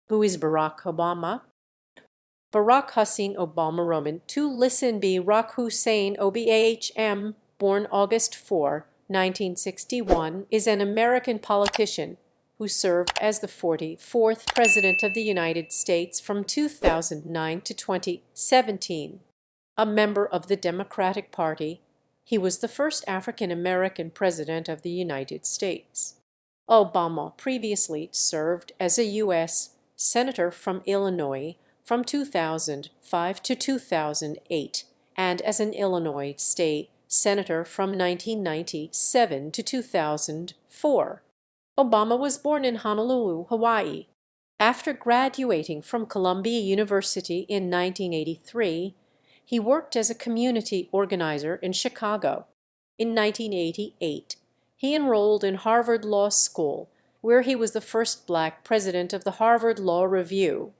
Who is Barack Obama? Barack Hussein Obama Roman to listen be Rock Hussein Obam, born August 4, 1961, is an American politician who served as the 44th President of the United States from 2009 to 2017. A member of the Democratic Party, he was the first African American President of the United States. Obama previously served as a U.S. Senator from Illinois from 2005 to 2008 and as an Illinois State Senator from 1997 to 2004. Obama was born in Honolulu, Hawaii. After graduating from Columbia University in 1983, he worked as a community organizer in Chicago. In 1988, he enrolled in Harvard Law School, where he was the first Black president of the Harvard Law Review.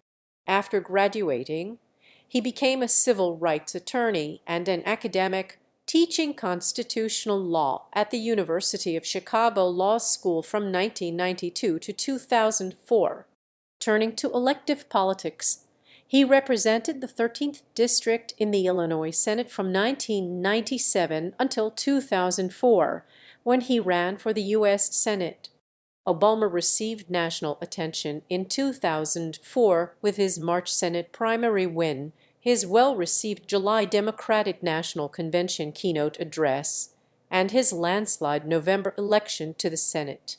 After graduating, he became a civil rights attorney and an academic, teaching constitutional law at the University of Chicago Law School from 1992 to 2004. Turning to elective politics, he represented the 13th District in the Illinois Senate from 1997 until 2004, when he ran for the U.S. Senate. Obama received national attention in 2004 with his March Senate primary win, his well-received July Democratic National Convention keynote address, and his landslide November election to the Senate.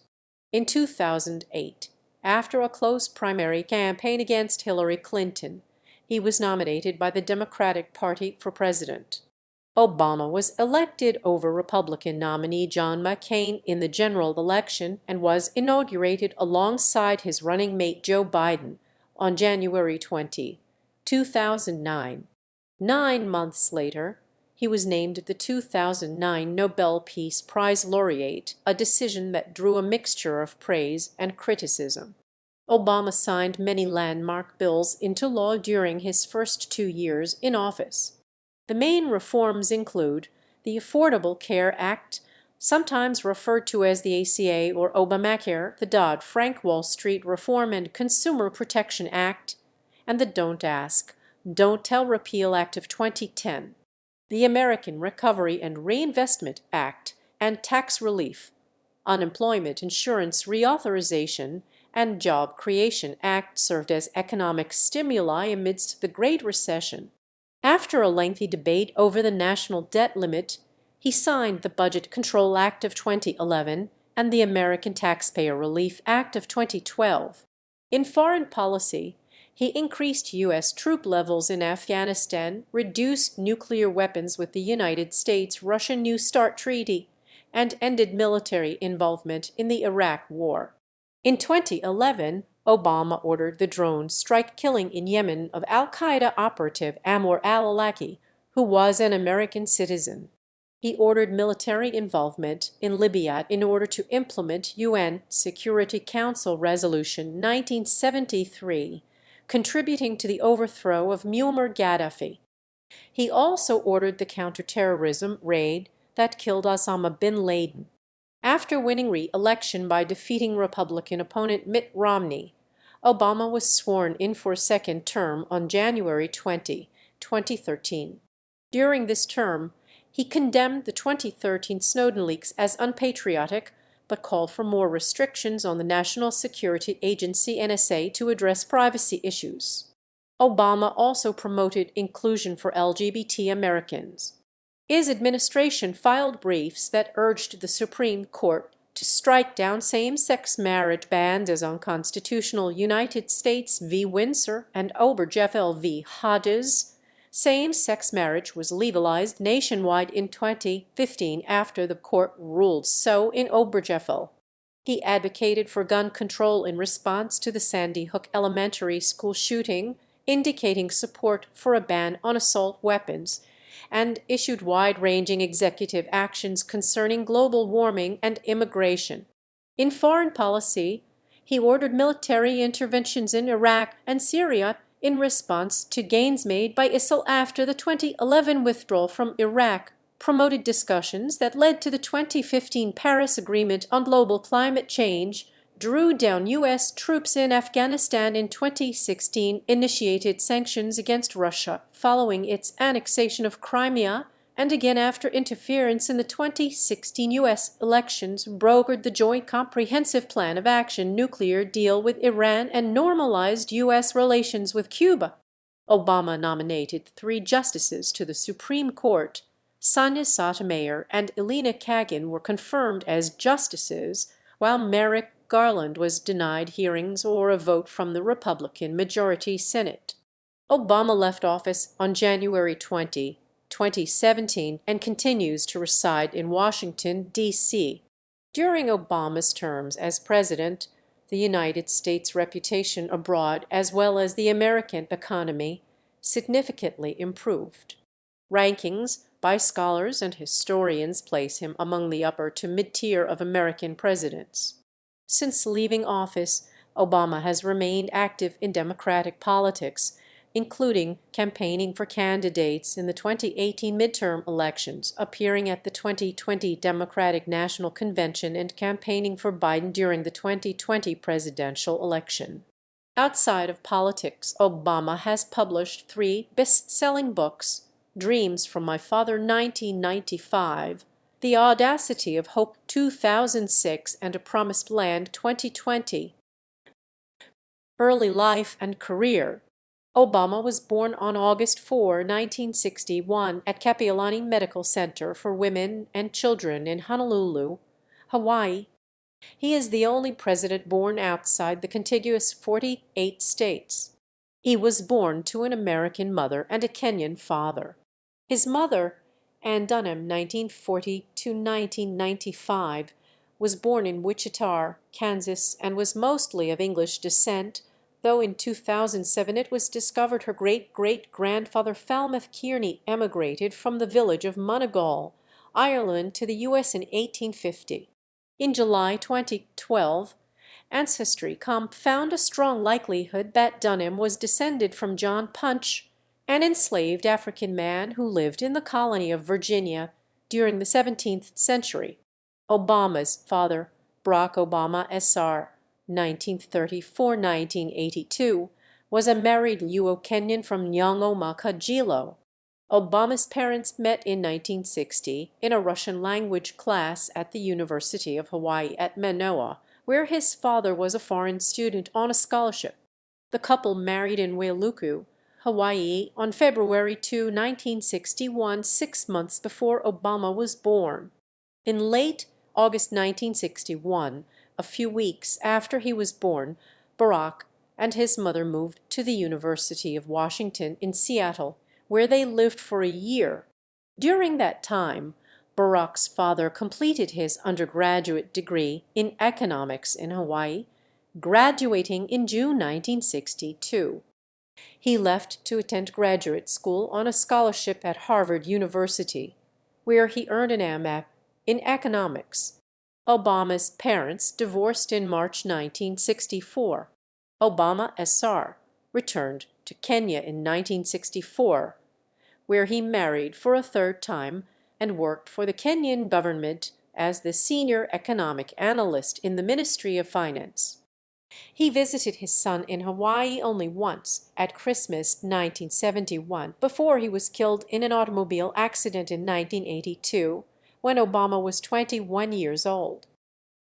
In 2008, after a close primary campaign against Hillary Clinton, he was nominated by the Democratic Party for president. Obama was elected over Republican nominee John McCain in the general election and was inaugurated alongside his running mate Joe Biden on January 20, 2009. 9 months later, he was named the 2009 Nobel Peace Prize laureate, a decision that drew a mixture of praise and criticism. Obama signed many landmark bills into law during his first 2 years in office. The main reforms include the Affordable Care Act, sometimes referred to as the ACA or Obamacare, the Dodd-Frank Wall Street Reform and Consumer Protection Act, and the Don't Ask, Don't Tell Repeal Act of 2010, the American Recovery and Reinvestment Act and Tax Relief, Unemployment Insurance Reauthorization, and Job Creation Act served as economic stimuli amidst the Great Recession. After a lengthy debate over the national debt limit, he signed the Budget Control Act of 2011 and the American Taxpayer Relief Act of 2012. In foreign policy, he increased U.S. troop levels in Afghanistan, reduced nuclear weapons with the United States-Russia New START Treaty, and ended military involvement in the Iraq War. In 2011, Obama ordered the drone strike killing in Yemen of al-Qaeda operative Ammar al-Awlaki, who was an American citizen. He ordered military involvement in Libya in order to implement UN Security Council Resolution 1973, contributing to the overthrow of Muammar Gaddafi. He also ordered the counterterrorism raid that killed Osama bin Laden. After winning re-election by defeating Republican opponent Mitt Romney, Obama was sworn in for a second term on January 20, 2013. During this term, he condemned the 2013 Snowden leaks as unpatriotic, but called for more restrictions on the National Security Agency (NSA) to address privacy issues. Obama also promoted inclusion for LGBT Americans. His administration filed briefs that urged the Supreme Court to strike down same-sex marriage bans as unconstitutional. United States v. Windsor and Obergefell v. Hodges. Same-sex marriage was legalized nationwide in 2015 after the court ruled so in Obergefell. He advocated for gun control in response to the Sandy Hook Elementary School shooting, indicating support for a ban on assault weapons, and issued wide-ranging executive actions concerning global warming and immigration. In foreign policy, he ordered military interventions in Iraq and Syria in response to gains made by ISIL after the 2011 withdrawal from Iraq, promoted discussions that led to the 2015 Paris Agreement on global climate change, drew down U.S. troops in Afghanistan in 2016, initiated sanctions against Russia following its annexation of Crimea, and again after interference in the 2016 U.S. elections, brokered the Joint Comprehensive Plan of Action nuclear deal with Iran and normalized U.S. relations with Cuba. Obama nominated 3 justices to the Supreme Court. Sonia Sotomayor and Elena Kagan were confirmed as justices, while Merrick Garland was denied hearings or a vote from the Republican majority Senate. Obama left office on January 20, 2017, and continues to reside in Washington, D.C. During Obama's terms as president, the United States' reputation abroad, as well as the American economy, significantly improved. Rankings by scholars and historians place him among the upper to mid-tier of American presidents. Since leaving office, Obama has remained active in Democratic politics, including campaigning for candidates in the 2018 midterm elections, appearing at the 2020 Democratic National Convention, and campaigning for Biden during the 2020 presidential election. Outside of politics, Obama has published 3 best-selling books: Dreams from My Father 1995, The Audacity of Hope 2006, and A Promised Land 2020. Early life and career. Obama was born on August 4, 1961, at Kapiolani Medical Center for Women and Children in Honolulu, Hawaii. He is the only president born outside the contiguous 48 states. He was born to an American mother and a Kenyan father. His mother, Ann Dunham (1940–1995), was born in Wichita, Kansas, and was mostly of English descent, though in 2007 it was discovered her great-great-grandfather Falmouth Kearney emigrated from the village of Moneygall, Ireland, to the U.S. in 1850. In July 2012, Ancestry.com found a strong likelihood that Dunham was descended from John Punch, an enslaved African man who lived in the colony of Virginia during the 17th century. Obama's father, Barack Obama Sr. (1934–1982), was a married Luo-Kenyan from Nyang'oma, Kajilo. Obama's parents met in 1960 in a Russian-language class at the University of Hawaii at Manoa, where his father was a foreign student on a scholarship. The couple married in Wailuku, Hawaii, on February 2, 1961, 6 months before Obama was born. In late August 1961, a few weeks after he was born, Barack and his mother moved to the University of Washington in Seattle, where they lived for a year. During that time, Barack's father completed his undergraduate degree in economics in Hawaii, graduating in June 1962. He left to attend graduate school on a scholarship at Harvard University, where he earned an M.A. in economics. Obama's parents divorced in March 1964. Obama Sr. returned to Kenya in 1964, where he married for a 3rd time and worked for the Kenyan government as the senior economic analyst in the Ministry of Finance. He visited his son in Hawaii only once, at Christmas 1971, before he was killed in an automobile accident in 1982, when Obama was 21 years old.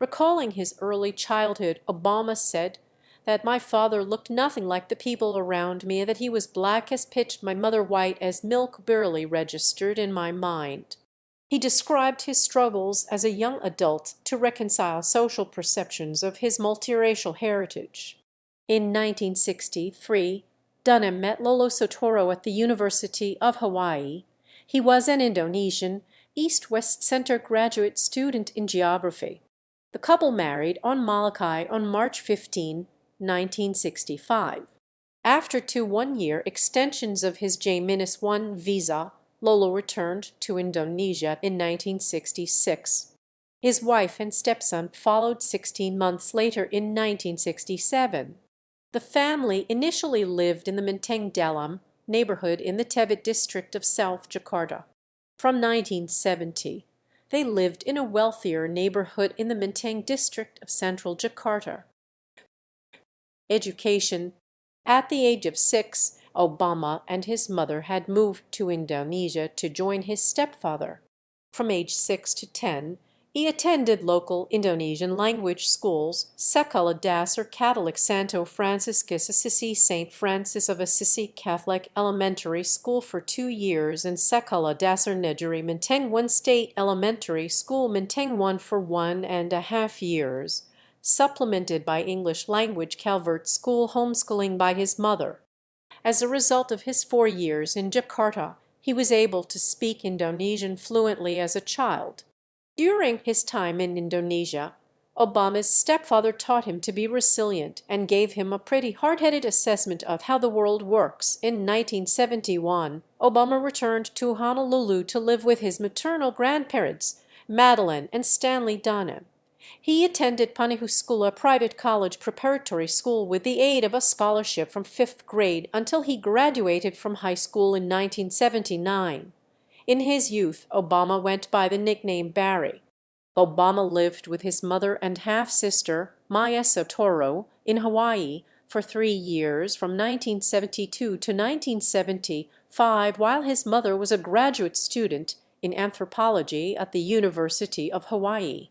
Recalling his early childhood, Obama said that my father looked nothing like the people around me, that he was black as pitch, my mother white as milk, barely registered in my mind. He described his struggles as a young adult to reconcile social perceptions of his multiracial heritage. In 1963, Dunham met Lolo Soetoro at the University of Hawaii. He was an Indonesian East-West Center graduate student in geography. The couple married on Molokai on March 15, 1965. After 2 one-year extensions of his J-1 visa, Lolo returned to Indonesia in 1966. His wife and stepson followed 16 months later in 1967. The family initially lived in the Menteng Dalam neighborhood in the Tebet district of South Jakarta. From 1970, They lived in a wealthier neighborhood in the Menteng district of central Jakarta. Education. At the age of 6, Obama and his mother had moved to Indonesia to join his stepfather. From age 6 to 10, he attended local Indonesian language schools, Sekolah Dasar Catholic Santo Franciscus Assisi St. Francis of Assisi Catholic Elementary School for 2 years, and Sekolah Dasar Negeri Menteng 1 State Elementary School Menteng 1 for 1.5 years, supplemented by English language Calvert School homeschooling by his mother. As a result of his 4 years in Jakarta, he was able to speak Indonesian fluently as a child. During his time in Indonesia, Obama's stepfather taught him to be resilient and gave him a pretty hard-headed assessment of how the world works. In 1971, Obama returned to Honolulu to live with his maternal grandparents, Madeline and Stanley Donham. He attended Panihuscula Private College Preparatory School with the aid of a scholarship from 5th grade until he graduated from high school in 1979. In his youth, Obama went by the nickname Barry. Obama lived with his mother and half-sister, Maya Sotoro, in Hawaii for 3 years from 1972 to 1975, while his mother was a graduate student in anthropology at the University of Hawaii.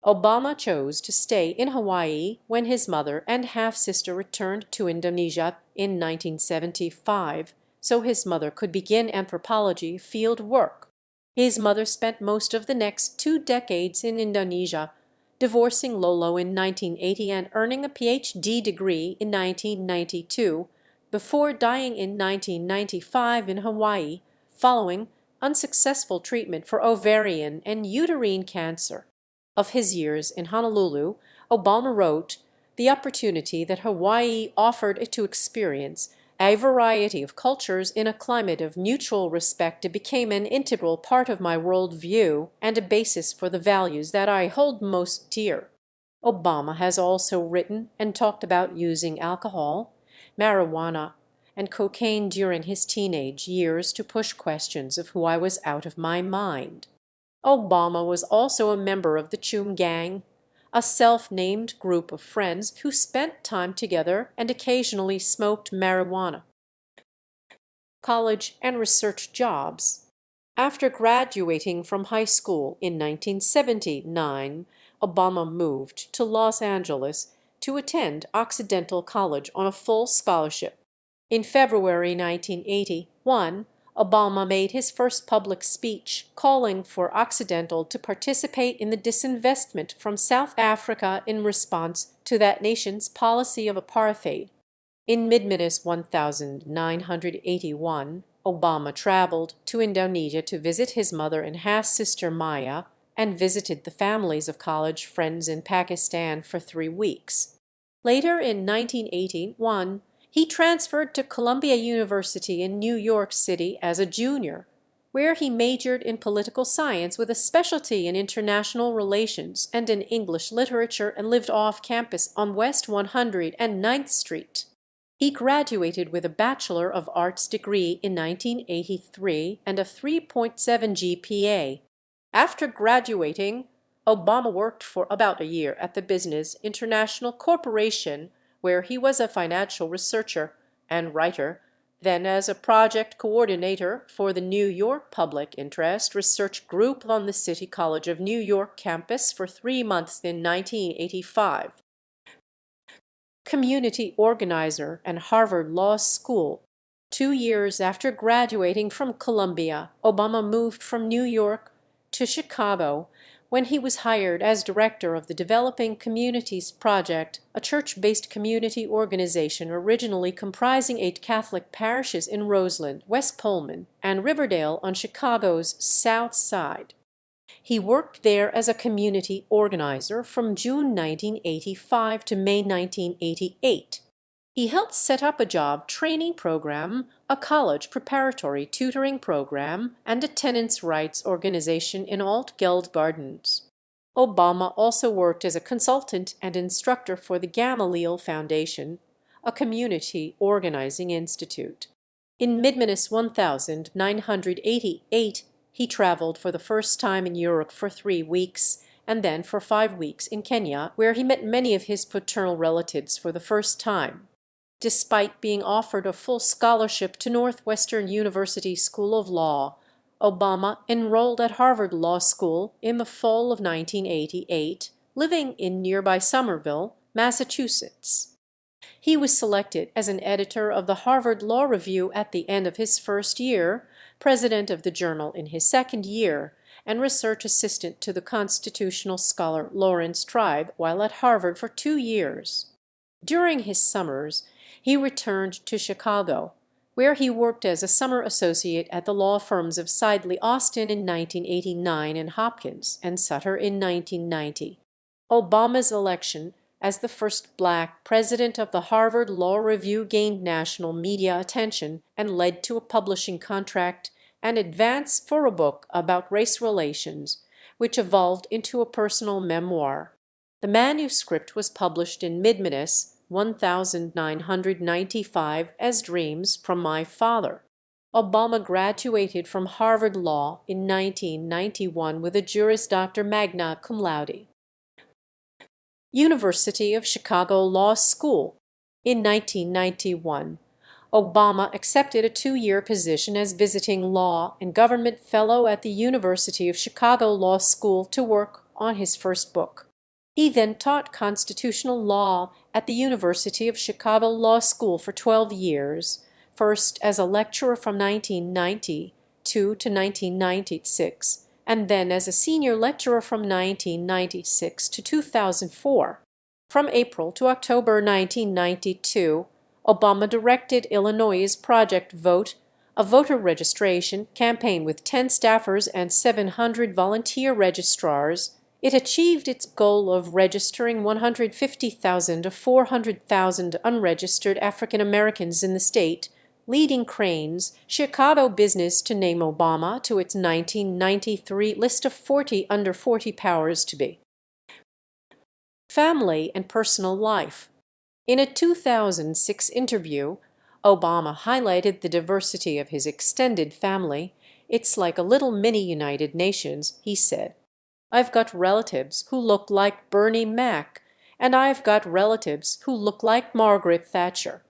Obama chose to stay in Hawaii when his mother and half-sister returned to Indonesia in 1975, so his mother could begin anthropology field work. His mother spent most of the next 2 decades in Indonesia, divorcing Lolo in 1980 and earning a Ph.D. degree in 1992, before dying in 1995 in Hawaii, following unsuccessful treatment for ovarian and uterine cancer. Of his years in Honolulu, Obama wrote, "The opportunity that Hawaii offered to experience a variety of cultures in a climate of mutual respect became an integral part of my world view and a basis for the values that I hold most dear." Obama has also written and talked about using alcohol, marijuana, and cocaine during his teenage years to push questions of who I was out of my mind. Obama was also a member of the Chum Gang, a self-named group of friends who spent time together and occasionally smoked marijuana. College and research jobs. After graduating from high school in 1979, Obama moved to Los Angeles to attend Occidental College on a full scholarship. In February 1981, Obama made his first public speech calling for Occidental to participate in the disinvestment from South Africa in response to that nation's policy of apartheid. In mid-Minus 1981, Obama traveled to Indonesia to visit his mother and half-sister Maya and visited the families of college friends in Pakistan for 3 weeks. Later in 1981, he transferred to Columbia University in New York City as a junior, where he majored in political science with a specialty in international relations and in English literature, and lived off campus on West 109th Street. He graduated with a Bachelor of Arts degree in 1983 and a 3.7 GPA. After graduating, Obama worked for about a year at the Business International Corporation, where he was a financial researcher and writer, then as a project coordinator for the New York Public Interest Research Group on the City College of New York campus for 3 months in 1985. Community organizer and Harvard Law School. 2 years after graduating from Columbia, Obama moved from New York to Chicago, when he was hired as director of the Developing Communities Project, a church-based community organization originally comprising 8 Catholic parishes in Roseland, West Pullman, and Riverdale on Chicago's South Side. He worked there as a community organizer from June 1985 to May 1988. He helped set up a job training program, a college preparatory tutoring program, and a tenants' rights organization in Alt-Geld Gardens. Obama also worked as a consultant and instructor for the Gamaliel Foundation, a community organizing institute. In mid-Minus 1988, He traveled for the first time in Europe for 3 weeks, and then for 5 weeks in Kenya, where he met many of his paternal relatives for the first time. Despite being offered a full scholarship to Northwestern University School of Law, Obama enrolled at Harvard Law School in the fall of 1988, living in nearby Somerville, Massachusetts. He was selected as an editor of the Harvard Law Review at the end of his first year, president of the journal in his second year, and research assistant to the constitutional scholar Laurence Tribe while at Harvard for 2 years. During his summers, he returned to Chicago, where he worked as a summer associate at the law firms of Sidley Austin in 1989 and Hopkins and Sutter in 1990. Obama's election as the first black president of the Harvard Law Review gained national media attention and led to a publishing contract and advance for a book about race relations, which evolved into a personal memoir. The manuscript was published in Midminus 1995 as Dreams from My Father. Obama graduated from Harvard Law in 1991 with a Juris Doctor magna cum laude. University of Chicago Law School. In 1991, Obama accepted a 2-year position as visiting law and government fellow at the University of Chicago Law School to work on his first book. He then taught constitutional law at the University of Chicago Law School for 12 years, first as a lecturer from 1992 to 1996, and then as a senior lecturer from 1996 to 2004. From April to October 1992, Obama directed Illinois' Project Vote, a voter registration campaign with 10 staffers and 700 volunteer registrars. It achieved its goal of registering 150,000 to 400,000 unregistered African Americans in the state, leading Crain's Chicago business to name Obama to its 1993 list of 40 under 40 powers to be. Family and personal life. In a 2006 interview, Obama highlighted the diversity of his extended family. "It's like a little mini United Nations," he said. "I've got relatives who look like Bernie Mac, and I've got relatives who look like Margaret Thatcher."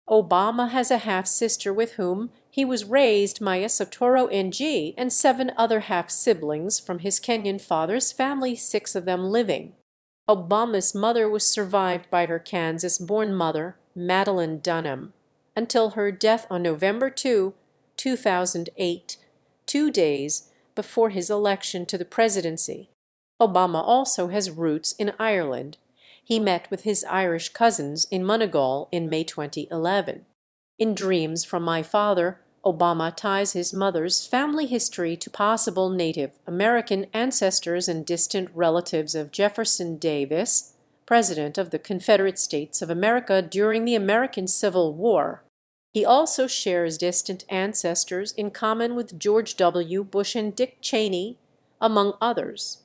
Obama has a half-sister with whom he was raised, Maya Sotoro Ng, and 7 other half-siblings from his Kenyan father's family, 6 of them living. Obama's mother was survived by her Kansas-born mother, Madeline Dunham, until her death on November 2, 2008, 2 days before his election to the presidency. Obama also has roots in Ireland. He met with his Irish cousins in Monegal in May 2011. In Dreams from My Father, Obama ties his mother's family history to possible Native American ancestors and distant relatives of Jefferson Davis, President of the Confederate States of America during the American Civil War. He also shares distant ancestors in common with George W. Bush and Dick Cheney, among others.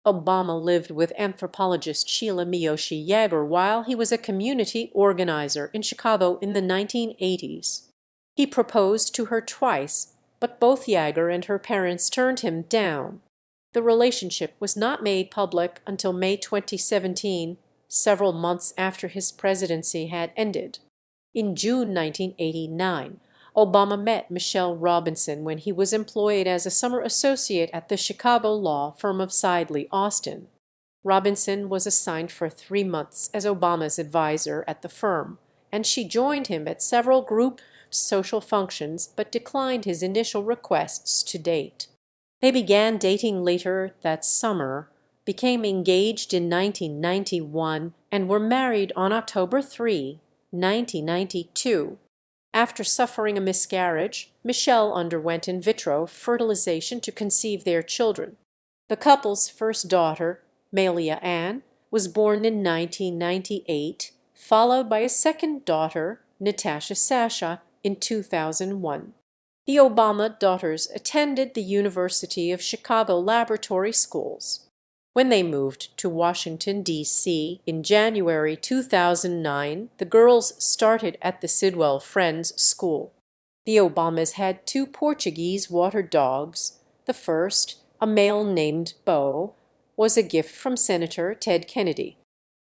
Obama lived with anthropologist Sheila Miyoshi Yager while he was a community organizer in Chicago in the 1980s. He proposed to her twice, but both Yager and her parents turned him down. The relationship was not made public until May 2017, several months after his presidency had ended. In June 1989, Obama met Michelle Robinson when he was employed as a summer associate at the Chicago law firm of Sidley Austin. Robinson was assigned for 3 months as Obama's advisor at the firm, and she joined him at several group social functions but declined his initial requests to date. They began dating later that summer, became engaged in 1991, and were married on October 3, 1992. After suffering a miscarriage, Michelle underwent in vitro fertilization to conceive their children. The couple's first daughter, Malia Ann, was born in 1998, followed by a second daughter, Natasha Sasha, in 2001. The Obama daughters attended the University of Chicago Laboratory Schools. When they moved to Washington, D.C. in January 2009, the girls started at the Sidwell Friends School. The Obamas had 2 Portuguese water dogs, The first, a male named Bo, was a gift from Senator Ted Kennedy.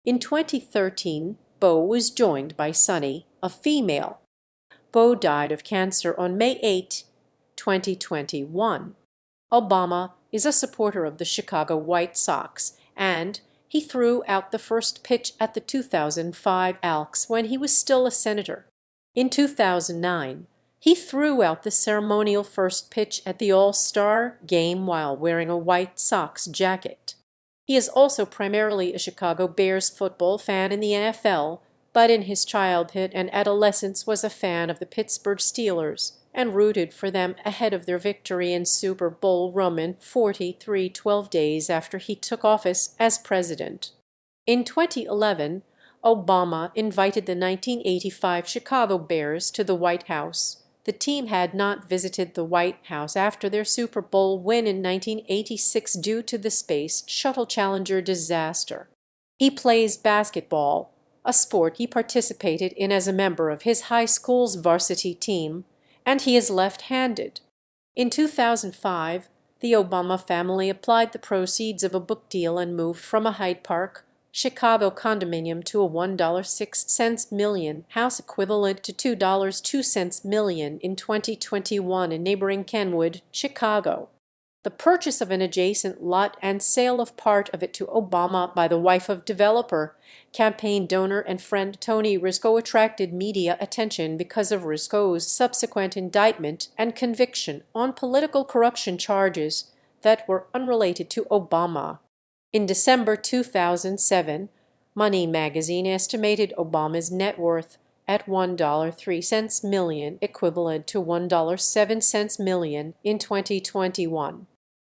In 2013, Bo was joined by Sonny, a female. Bo died of cancer on May 8, 2021. Obama is a supporter of the Chicago White Sox, and he threw out the first pitch at the 2005 Elks when he was still a senator. In 2009, he threw out the ceremonial first pitch at the All-Star game while wearing a White Sox jacket. He is also primarily a Chicago Bears football fan in the NFL, but in his childhood and adolescence was a fan of the Pittsburgh Steelers and rooted for them ahead of their victory in Super Bowl Roman 43 12 days after he took office as president. In 2011, Obama invited the 1985 Chicago Bears to the White House. The team had not visited the White House after their Super Bowl win in 1986 due to the Space Shuttle Challenger disaster. He plays basketball, a sport he participated in as a member of his high school's varsity team, and he is left-handed. In 2005, the Obama family applied the proceeds of a book deal and moved from a Hyde Park, Chicago condominium to a $1.06 million house equivalent to $2.02 million in 2021 in neighboring Kenwood, Chicago. The purchase of an adjacent lot and sale of part of it to Obama by the wife of developer, campaign donor and friend Tony Risco attracted media attention because of Risco's subsequent indictment and conviction on political corruption charges that were unrelated to Obama. In December 2007, Money magazine estimated Obama's net worth at $1.03 million, equivalent to $1.07 million in 2021.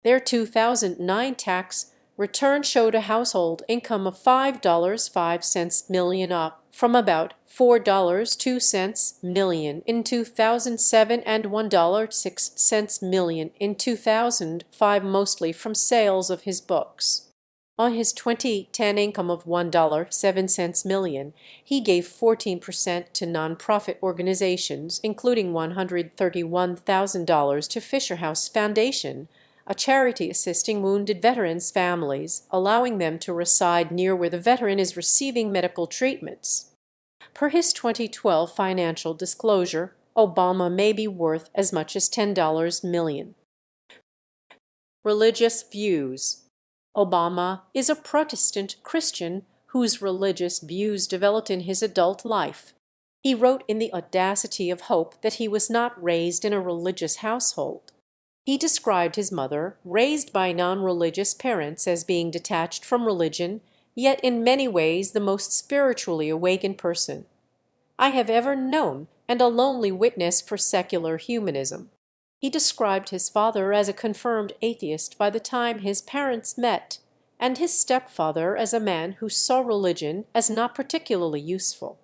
Their 2009 tax return showed a household income of $5.05 million, up from about $4.02 million in 2007 and $1.06 million in 2005, mostly from sales of his books. On his 2010 income of $1.07 million, he gave 14% to nonprofit organizations, including $131,000 to Fisher House Foundation, a charity assisting wounded veterans' families, allowing them to reside near where the veteran is receiving medical treatments. Per his 2012 financial disclosure, Obama may be worth as much as $10 million. Religious views. Obama is a Protestant Christian whose religious views developed in his adult life. He wrote in The Audacity of Hope that he was not raised in a religious household. He described his mother, raised by non-religious parents, as being detached from religion, yet in many ways the most spiritually awakened person I have ever known, and a lonely witness for secular humanism. He described his father as a confirmed atheist by the time his parents met, and his stepfather as a man who saw religion as not particularly useful.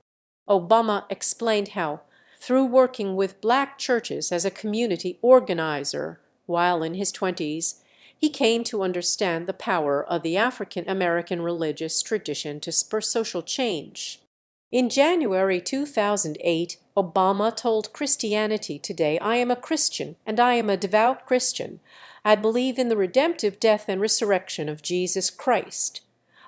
Obama explained how, through working with black churches as a community organizer while in his 20s, he came to understand the power of the African American religious tradition to spur social change. In January 2008, Obama told Christianity Today, "I am a Christian, and I am a devout Christian. I believe in the redemptive death and resurrection of Jesus Christ.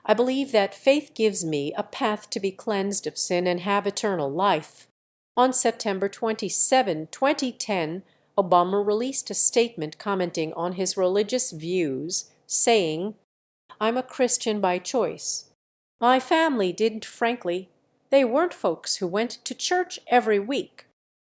I believe that faith gives me a path to be cleansed of sin and have eternal life." On September 27, 2010, Obama released a statement commenting on his religious views, saying, "I'm a Christian by choice. My family didn't, frankly. They weren't folks who went to church every week,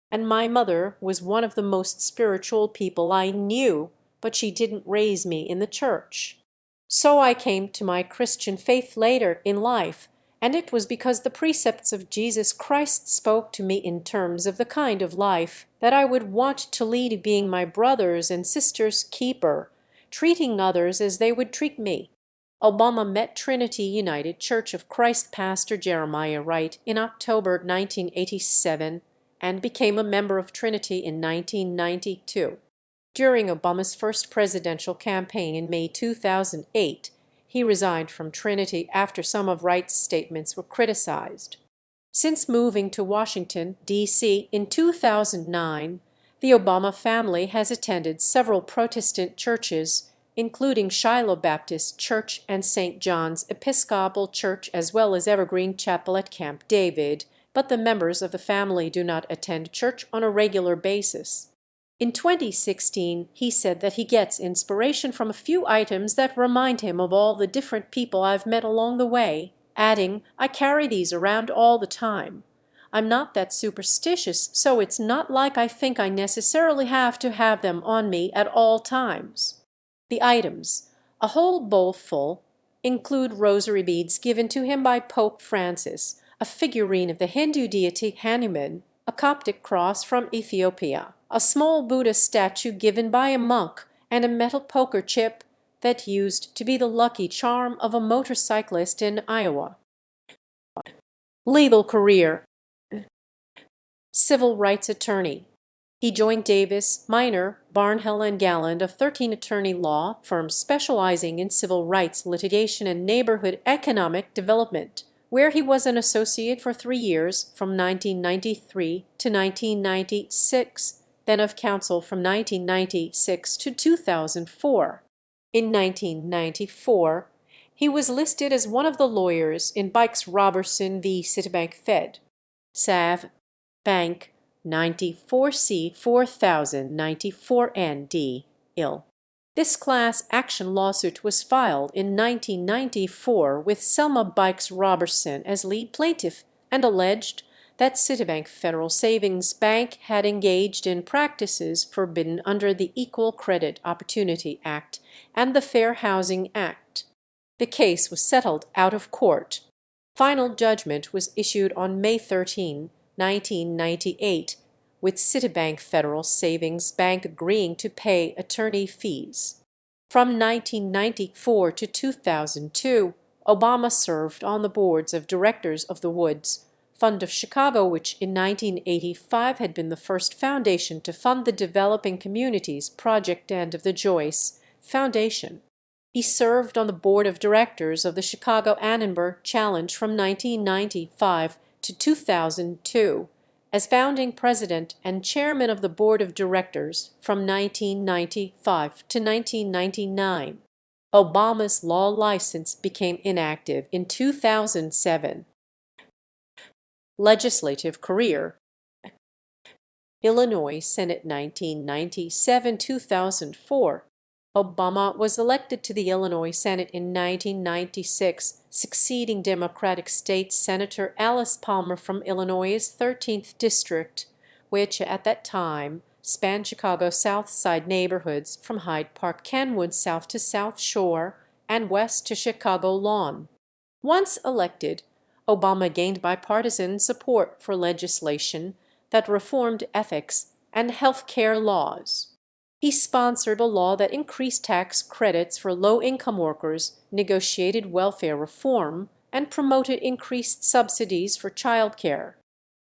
and my mother was one of the most spiritual people I knew, but she didn't raise me in the church. So I came to my Christian faith later in life, and it was because the precepts of Jesus Christ spoke to me in terms of the kind of life that I would want to lead, being my brothers and sisters' keeper, treating others as they would treat me." Obama met Trinity United Church of Christ pastor Jeremiah Wright in October 1987 and became a member of Trinity in 1992. During Obama's first presidential campaign in May 2008, he resigned from Trinity after some of Wright's statements were criticized. Since moving to Washington, D.C. in 2009, The Obama family has attended several Protestant churches, including Shiloh Baptist Church and St. John's Episcopal Church, as well as Evergreen Chapel at Camp David, but the members of the family do not attend church on a regular basis. In 2016, he said that he gets inspiration from a few items that remind him of all the different people I've met along the way, adding, "I carry these around all the time. I'm not that superstitious, so it's not like I think I necessarily have to have them on me at all times." The items, a whole bowl full, include rosary beads given to him by Pope Francis, a figurine of the Hindu deity Hanuman, a Coptic cross from Ethiopia, a small Buddha statue given by a monk, and a metal poker chip that used to be the lucky charm of a motorcyclist in Iowa. Legal career. Civil rights attorney. He joined Davis, Minor, Barnhill, and Galland, a 13-attorney law firm specializing in civil rights litigation and neighborhood economic development, where he was an associate for 3 years from 1993 to 1996, then of counsel from 1996 to 2004. In 1994, he was listed as one of the lawyers in Bikes Robertson v. Citibank Fed. Sav. Bank 94C 4094ND, IL. This class action lawsuit was filed in 1994 with Selma Bikes Robertson as lead plaintiff and alleged that Citibank Federal Savings Bank had engaged in practices forbidden under the Equal Credit Opportunity Act and the Fair Housing Act. The case was settled out of court. Final judgment was issued on May 13, 1998, with Citibank Federal Savings Bank agreeing to pay attorney fees. From 1994 to 2002, Obama served on the boards of directors of the Woods Fund of Chicago, which in 1985 had been the first foundation to fund the Developing Communities Project, and of the Joyce Foundation. He served on the board of directors of the Chicago Annenberg Challenge from 1995 to 2002, as founding president and chairman of the board of directors from 1995 to 1999. Obama's law license became inactive in 2007. Legislative career. Illinois Senate 1997-2004. Obama was elected to the Illinois Senate in 1996, succeeding Democratic State Senator Alice Palmer from Illinois' 13th District, which at that time spanned Chicago's South Side neighborhoods from Hyde Park, Kenwood south to South Shore and west to Chicago Lawn. Once elected, Obama gained bipartisan support for legislation that reformed ethics and health care laws. He sponsored a law that increased tax credits for low-income workers, negotiated welfare reform, and promoted increased subsidies for childcare.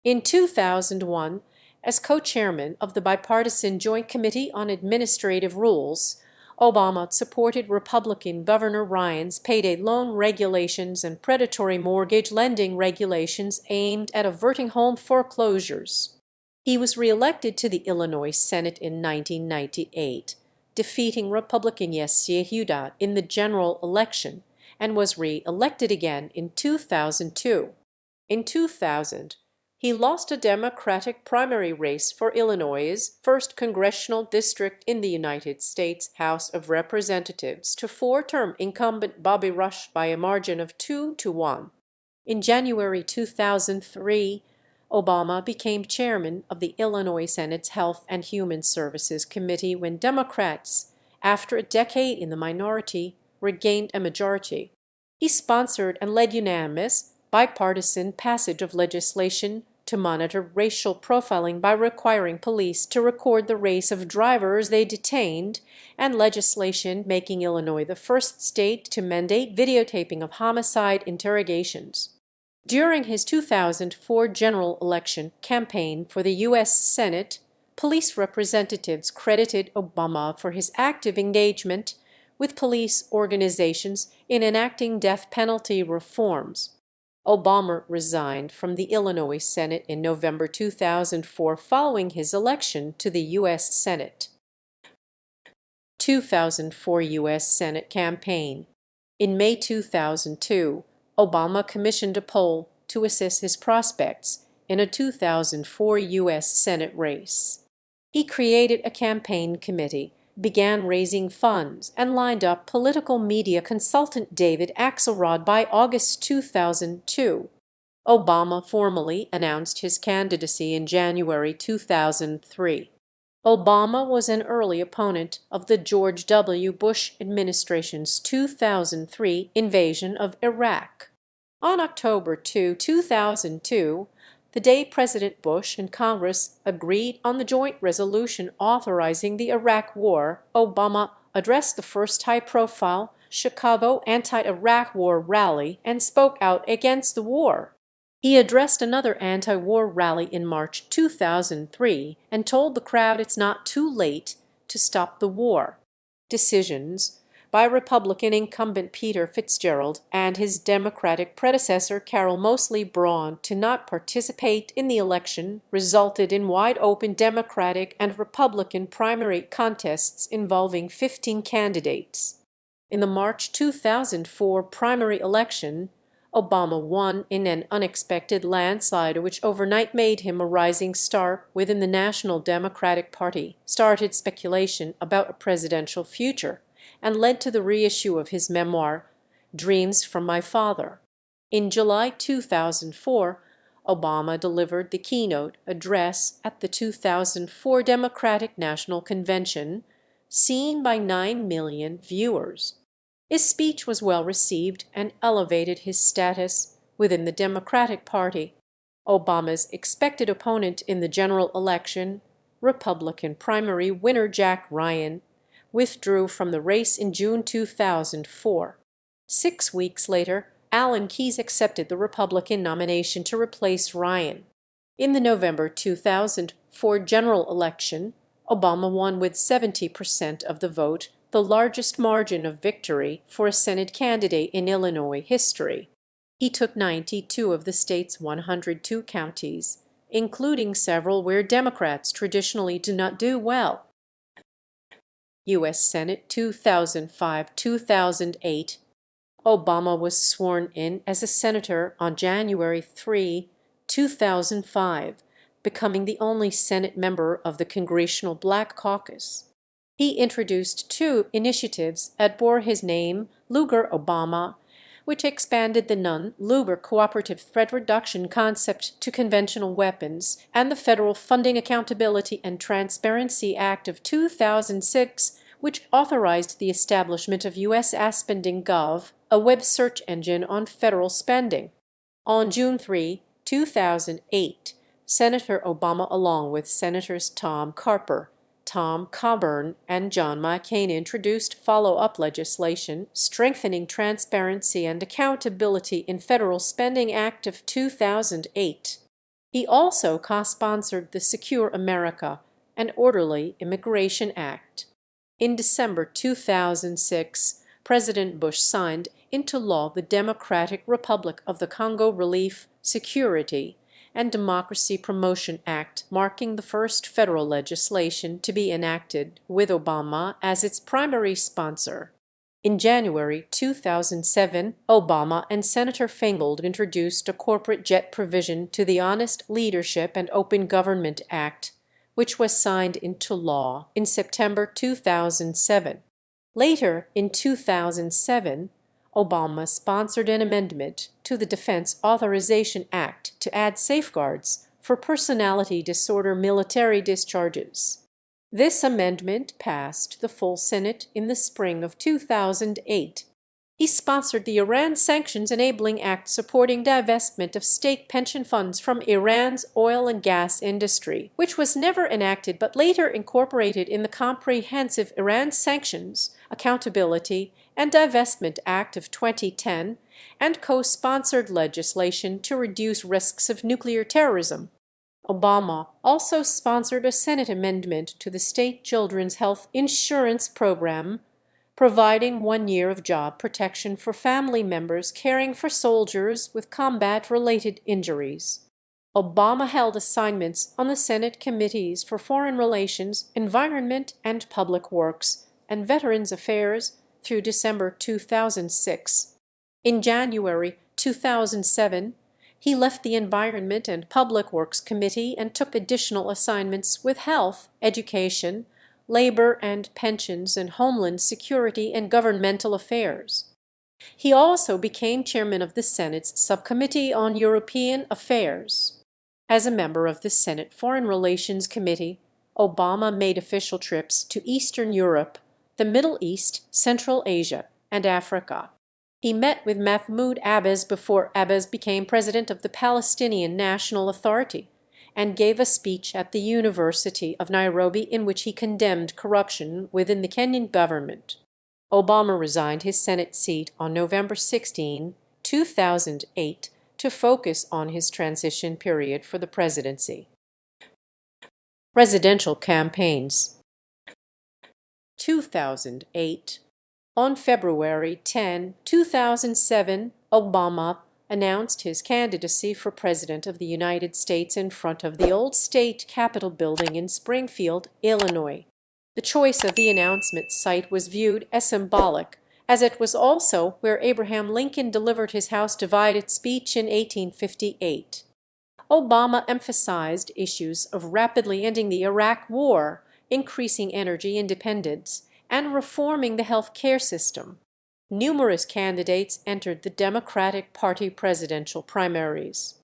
In 2001, as co-chairman of the Bipartisan Joint Committee on Administrative Rules, Obama supported Republican Governor Ryan's payday loan regulations and predatory mortgage lending regulations aimed at averting home foreclosures. He was reelected to the Illinois Senate in 1998, defeating Republican Yessia Huda in the general election, and was re-elected again in 2002. In 2000, he lost a Democratic primary race for Illinois' 1st congressional district in the United States House of Representatives to four-term incumbent Bobby Rush by a margin of 2-1. In January 2003, Obama became chairman of the Illinois Senate's Health and Human Services Committee when Democrats, after a decade in the minority, regained a majority. He sponsored and led unanimous, bipartisan passage of legislation to monitor racial profiling by requiring police to record the race of drivers they detained, and legislation making Illinois the first state to mandate videotaping of homicide interrogations. During his 2004 general election campaign for the U.S. Senate, police representatives credited Obama for his active engagement with police organizations in enacting death penalty reforms. Obama resigned from the Illinois Senate in November 2004 following his election to the U.S. Senate. 2004 U.S. Senate campaign. In May 2002, Obama commissioned a poll to assess his prospects in a 2004 U.S. Senate race. He created a campaign committee, began raising funds, and lined up political media consultant David Axelrod by August 2002. Obama formally announced his candidacy in January 2003. Obama was an early opponent of the George W. Bush administration's 2003 invasion of Iraq. On October 2, 2002, the day President Bush and Congress agreed on the joint resolution authorizing the Iraq War, Obama addressed the first high-profile Chicago anti-Iraq war rally and spoke out against the war. He addressed another anti-war rally in March 2003 and told the crowd it's not too late to stop the war. Decisions by Republican incumbent Peter Fitzgerald and his Democratic predecessor Carol Moseley Braun to not participate in the election resulted in wide-open Democratic and Republican primary contests involving 15 candidates. In the March 2004 primary election, Obama won in an unexpected landslide which overnight made him a rising star within the National Democratic Party, started speculation about a presidential future, and led to the reissue of his memoir, Dreams from My Father. In July 2004, Obama delivered the keynote address at the 2004 Democratic National Convention, seen by 9 million viewers. His speech was well received and elevated his status within the Democratic Party. Obama's expected opponent in the general election, Republican primary winner Jack Ryan, withdrew from the race in June 2004. 6 weeks later, Alan Keyes accepted the Republican nomination to replace Ryan. In the November 2004 general election, Obama won with 70% of the vote, the largest margin of victory for a Senate candidate in Illinois history. He took 92 of the state's 102 counties, including several where Democrats traditionally do not do well. U.S. Senate 2005-2008. Obama was sworn in as a senator on January 3, 2005, becoming the only Senate member of the Congressional Black Caucus. He introduced 2 initiatives that bore his name, Lugar-Obama, which expanded the non-Lugar cooperative threat reduction concept to conventional weapons, and the Federal Funding Accountability and Transparency Act of 2006, which authorized the establishment of USAspending.gov, a web search engine on federal spending. On June 3, 2008, Senator Obama, along with Senators Tom Carper, Tom Coburn, and John McCain, introduced follow-up legislation strengthening transparency and accountability in Federal Spending Act of 2008. He also co-sponsored the Secure America and Orderly Immigration Act. In December 2006, President Bush signed into law the Democratic Republic of the Congo Relief, Security, and Democracy Promotion Act, marking the first federal legislation to be enacted with Obama as its primary sponsor. In January 2007, Obama and Senator Feingold introduced a corporate jet provision to the Honest Leadership and Open Government Act, which was signed into law in September 2007. Later, in 2007, Obama sponsored an amendment to the Defense Authorization Act to add safeguards for personality disorder military discharges. This amendment passed the full Senate in the spring of 2008. He sponsored the Iran Sanctions Enabling Act supporting divestment of state pension funds from Iran's oil and gas industry, which was never enacted but later incorporated in the Comprehensive Iran Sanctions, Accountability, and Divestment Act of 2010, and co-sponsored legislation to reduce risks of nuclear terrorism. Obama also sponsored a Senate amendment to the state children's health insurance program, providing 1 year of job protection for family members caring for soldiers with combat-related injuries. Obama held assignments on the Senate committees for Foreign Relations, Environment and Public Works, and Veterans Affairs through December 2006. In January 2007, he left the Environment and Public Works Committee and took additional assignments with Health, Education, Labor and Pensions, and Homeland Security and Governmental Affairs. He also became chairman of the Senate's Subcommittee on European Affairs. As a member of the Senate Foreign Relations Committee, Obama made official trips to Eastern Europe, the Middle East, Central Asia, and Africa. He met with Mahmoud Abbas before Abbas became president of the Palestinian National Authority, and gave a speech at the University of Nairobi in which he condemned corruption within the Kenyan government. Obama resigned his Senate seat on November 16, 2008, to focus on his transition period for the presidency. Presidential campaigns. 2008. On February 10, 2007, Obama announced his candidacy for President of the United States in front of the old state Capitol building in Springfield, Illinois. The choice of the announcement site was viewed as symbolic, as it was also where Abraham Lincoln delivered his House Divided speech in 1858. Obama emphasized issues of rapidly ending the Iraq War, increasing energy independence, and reforming the health care system. Numerous candidates entered the Democratic Party presidential primaries.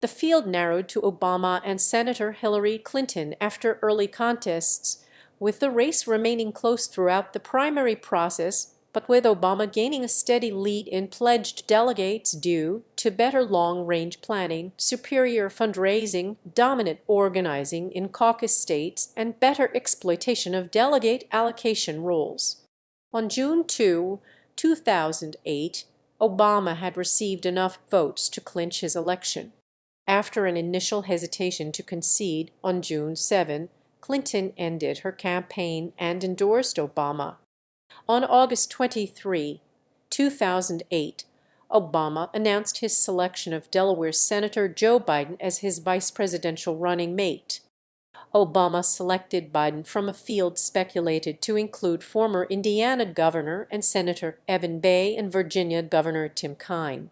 The field narrowed to Obama and Senator Hillary Clinton after early contests, with the race remaining close throughout the primary process, but with Obama gaining a steady lead in pledged delegates due to better long-range planning, superior fundraising, dominant organizing in caucus states, and better exploitation of delegate allocation rules. On June 2, 2008, Obama had received enough votes to clinch his election. After an initial hesitation to concede on June 7, Clinton ended her campaign and endorsed Obama. On August 23, 2008, Obama announced his selection of Delaware Senator Joe Biden as his vice presidential running mate. Obama selected Biden from a field speculated to include former Indiana Governor and Senator Evan Bayh and Virginia Governor Tim Kaine.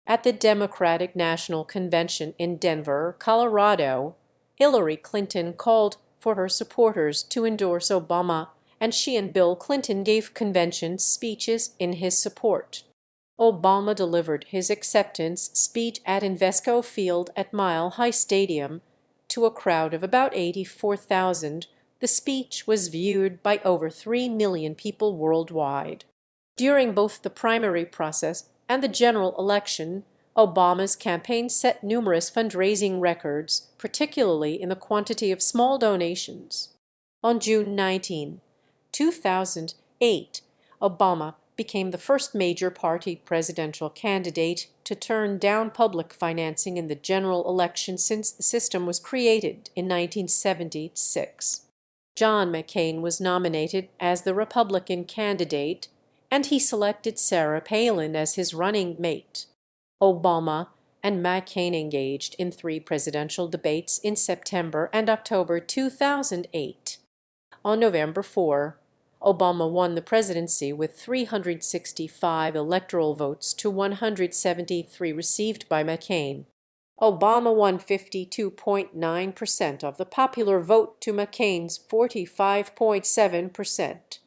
At the Democratic National Convention in Denver, Colorado, Hillary Clinton called for her supporters to endorse Obama, and she and Bill Clinton gave convention speeches in his support. Obama delivered his acceptance speech at Invesco Field at Mile High Stadium to a crowd of about 84,000. The speech was viewed by over 3 million people worldwide. During both the primary process and the general election, Obama's campaign set numerous fundraising records, particularly in the quantity of small donations. On June 19, 2008, Obama became the first major party presidential candidate to turn down public financing in the general election since the system was created in 1976. John McCain was nominated as the Republican candidate, and he selected Sarah Palin as his running mate. Obama and McCain engaged in 3 presidential debates in September and October 2008. On November 4, Obama won the presidency with 365 electoral votes to 173 received by McCain. Obama won 52.9% of the popular vote to McCain's 45.7%.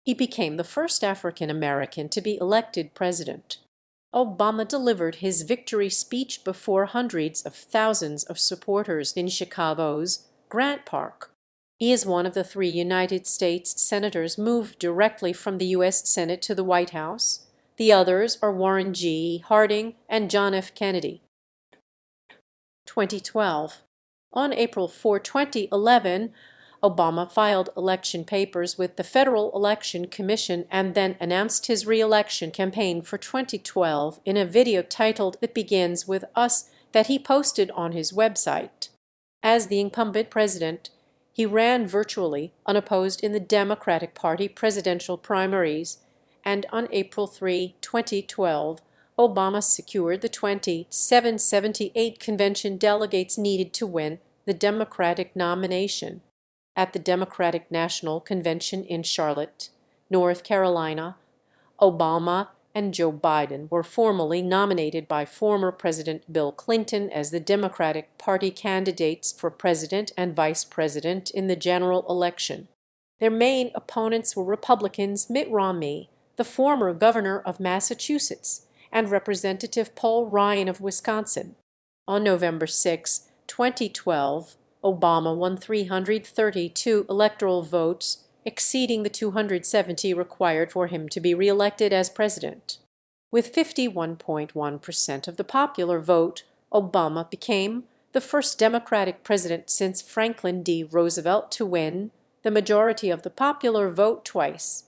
He became the first African American to be elected president. Obama delivered his victory speech before hundreds of thousands of supporters in Chicago's Grant Park. He is one of the 3 United States senators moved directly from the U.S. Senate to the White House. The others are Warren G. Harding and John F. Kennedy. 2012. On April 4, 2011, Obama filed election papers with the Federal Election Commission and then announced his re-election campaign for 2012 in a video titled "It Begins With Us" that he posted on his website. As the incumbent president, he ran virtually unopposed in the Democratic Party presidential primaries and on April 3, 2012, Obama secured the 778 convention delegates needed to win the Democratic nomination. At the Democratic National Convention in Charlotte, North Carolina, Obama and Joe Biden were formally nominated by former President Bill Clinton as the Democratic Party candidates for president and vice president in the general election. Their main opponents were Republicans Mitt Romney, the former governor of Massachusetts, and Representative Paul Ryan of Wisconsin. On November 6, 2012, Obama won 332 electoral votes, exceeding the 270 required for him to be reelected as president. With 51.1% of the popular vote, Obama became the first Democratic president since Franklin D. Roosevelt to win the majority of the popular vote twice.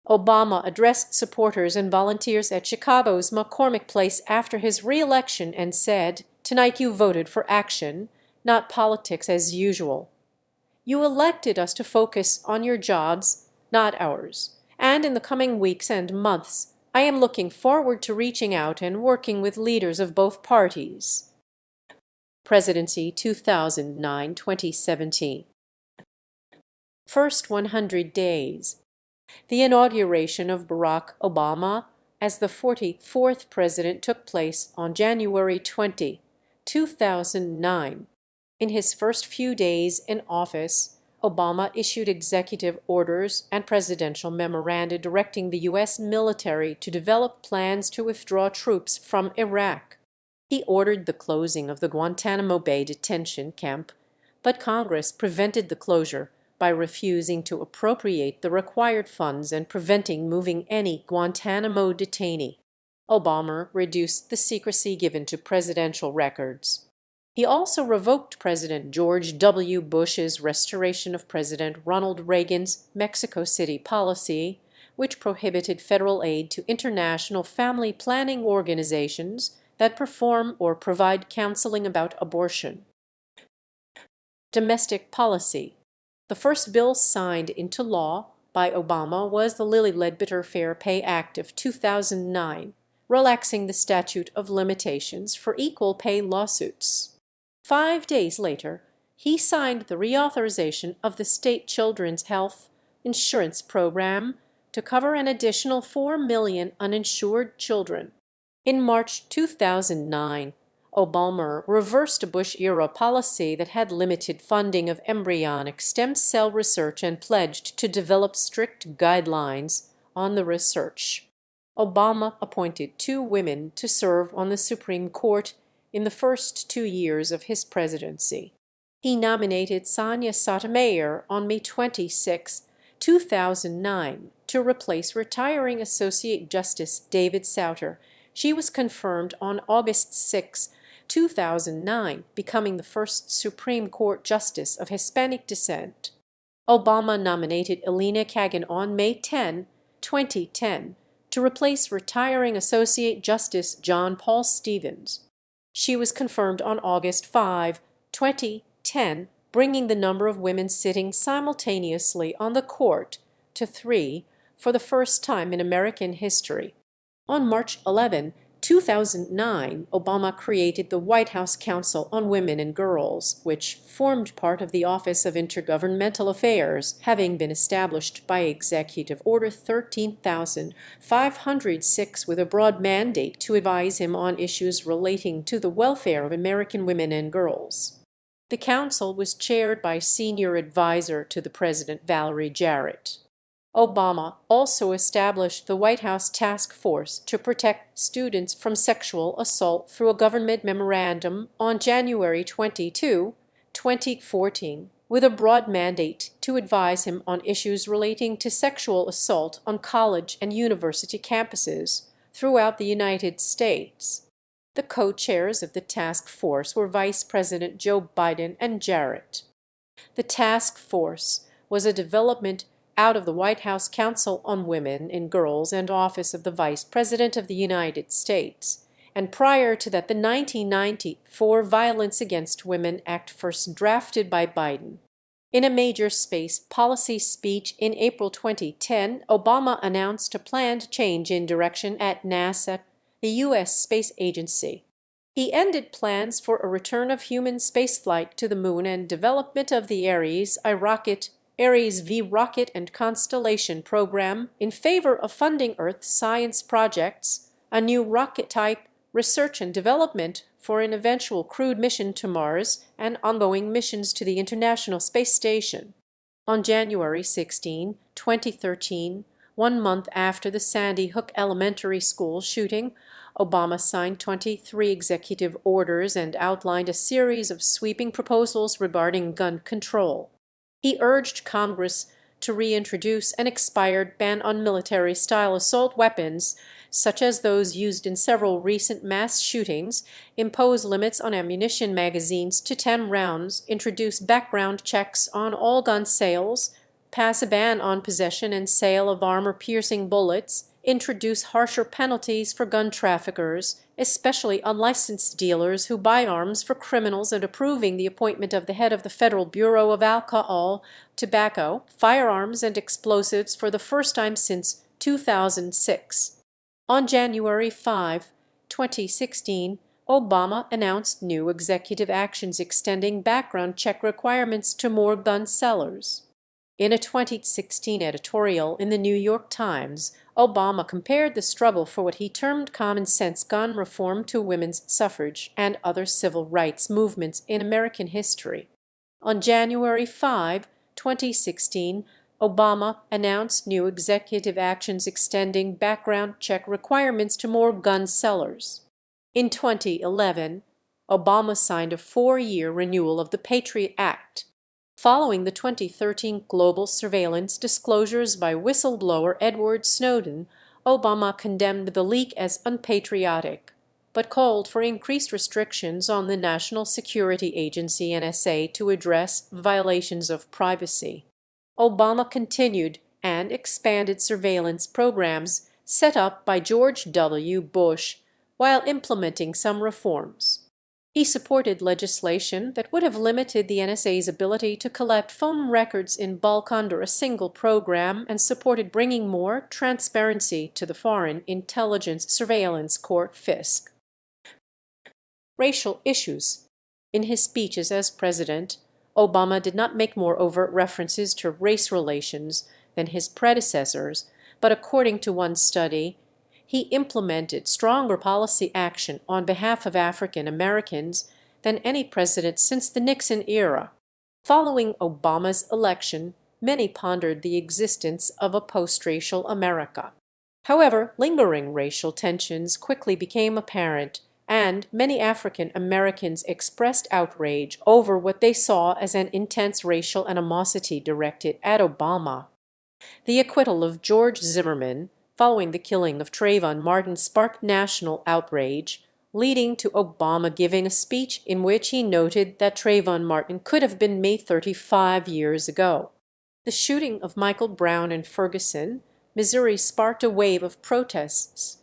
Obama addressed supporters and volunteers at Chicago's McCormick Place after his re-election and said, "Tonight you voted for action, not politics as usual. You elected us to focus on your jobs, not ours. And in the coming weeks and months, I am looking forward to reaching out and working with leaders of both parties." Presidency 2009-2017. First 100 days. The inauguration of Barack Obama as the 44th president took place on January 20, 2009. In his first few days in office, Obama issued executive orders and presidential memoranda directing the U.S. military to develop plans to withdraw troops from Iraq. He ordered the closing of the Guantanamo Bay detention camp, but Congress prevented the closure by refusing to appropriate the required funds and preventing moving any Guantanamo detainee. Obama reduced the secrecy given to presidential records. He also revoked President George W. Bush's restoration of President Ronald Reagan's Mexico City policy, which prohibited federal aid to international family planning organizations that perform or provide counseling about abortion. Domestic policy. The first bill signed into law by Obama was the Lilly Ledbetter Fair Pay Act of 2009, relaxing the statute of limitations for equal pay lawsuits. 5 days later, he signed the reauthorization of the state children's health insurance program to cover an additional 4 million uninsured children. In March 2009, Obama reversed a Bush-era policy that had limited funding of embryonic stem cell research and pledged to develop strict guidelines on the research. Obama appointed 2 women to serve on the Supreme Court in the first 2 years of his presidency. He nominated Sonia Sotomayor on May 26, 2009, to replace retiring Associate Justice David Souter. She was confirmed on August 6, 2009, becoming the first Supreme Court justice of Hispanic descent. Obama nominated Elena Kagan on May 10, 2010, to replace retiring Associate Justice John Paul Stevens. She was confirmed on August 5, 2010, bringing the number of women sitting simultaneously on the court to 3 for the first time in American history. On March 11, 2009, Obama created the White House Council on Women and Girls, which formed part of the Office of Intergovernmental Affairs, having been established by Executive Order 13,506 with a broad mandate to advise him on issues relating to the welfare of American women and girls. The council was chaired by senior advisor to the president Valerie Jarrett. Obama also established the White House Task Force to protect students from sexual assault through a government memorandum on January 22, 2014, with a broad mandate to advise him on issues relating to sexual assault on college and university campuses throughout the United States. The co-chairs of the task force were Vice President Joe Biden and Jarrett. The task force was a development out of the White House Council on Women and Girls and Office of the Vice President of the United States, and prior to that the 1994 Violence Against Women Act first drafted by Biden. In a major space policy speech in April 2010, Obama announced a planned change in direction at NASA, the U.S. space agency. He ended plans for a return of human spaceflight to the moon and development of the Ares V rocket and Constellation program in favor of funding Earth science projects, a new rocket type, research and development for an eventual crewed mission to Mars, and ongoing missions to the International Space Station. On January 16, 2013, 1 month after the Sandy Hook Elementary School shooting, Obama signed 23 executive orders and outlined a series of sweeping proposals regarding gun control. He urged Congress to reintroduce an expired ban on military-style assault weapons, such as those used in several recent mass shootings, impose limits on ammunition magazines to 10 rounds, introduce background checks on all gun sales, pass a ban on possession and sale of armor-piercing bullets, introduce harsher penalties for gun traffickers, especially unlicensed dealers who buy arms for criminals, and approving the appointment of the head of the Federal Bureau of Alcohol, Tobacco, Firearms, and Explosives for the first time since 2006. On January 5, 2016, Obama announced new executive actions extending background check requirements to more gun sellers. In a 2016 editorial in the New York Times, Obama compared the struggle for what he termed common-sense gun reform to women's suffrage and other civil rights movements in American history. On January 5, 2016, Obama announced new executive actions extending background check requirements to more gun sellers. In 2011, Obama signed a 4-year renewal of the Patriot Act. Following the 2013 global surveillance disclosures by whistleblower Edward Snowden, Obama condemned the leak as unpatriotic, but called for increased restrictions on the National Security Agency (NSA) to address violations of privacy. Obama continued and expanded surveillance programs set up by George W. Bush while implementing some reforms. He supported legislation that would have limited the NSA's ability to collect phone records in bulk under a single program, and supported bringing more transparency to the Foreign Intelligence Surveillance Court (FISC). Racial issues. In his speeches as president, Obama did not make more overt references to race relations than his predecessors, but according to one study, he implemented stronger policy action on behalf of African Americans than any president since the Nixon era. Following Obama's election, many pondered the existence of a post-racial America. However, lingering racial tensions quickly became apparent, and many African Americans expressed outrage over what they saw as an intense racial animosity directed at Obama. The acquittal of George Zimmerman following the killing of Trayvon Martin sparked national outrage, leading to Obama giving a speech in which he noted that Trayvon Martin could have been made 35 years ago. The shooting of Michael Brown in Ferguson, Missouri sparked a wave of protests.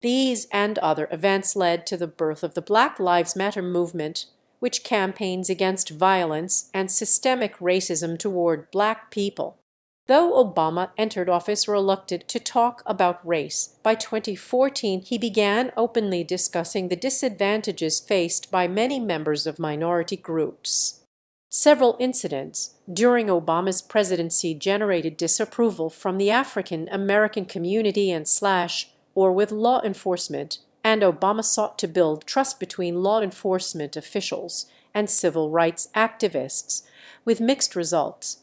These and other events led to the birth of the Black Lives Matter movement, which campaigns against violence and systemic racism toward Black people. Though Obama entered office reluctant to talk about race, by 2014 he began openly discussing the disadvantages faced by many members of minority groups. Several incidents during Obama's presidency generated disapproval from the African American community or with law enforcement, and Obama sought to build trust between law enforcement officials and civil rights activists, with mixed results.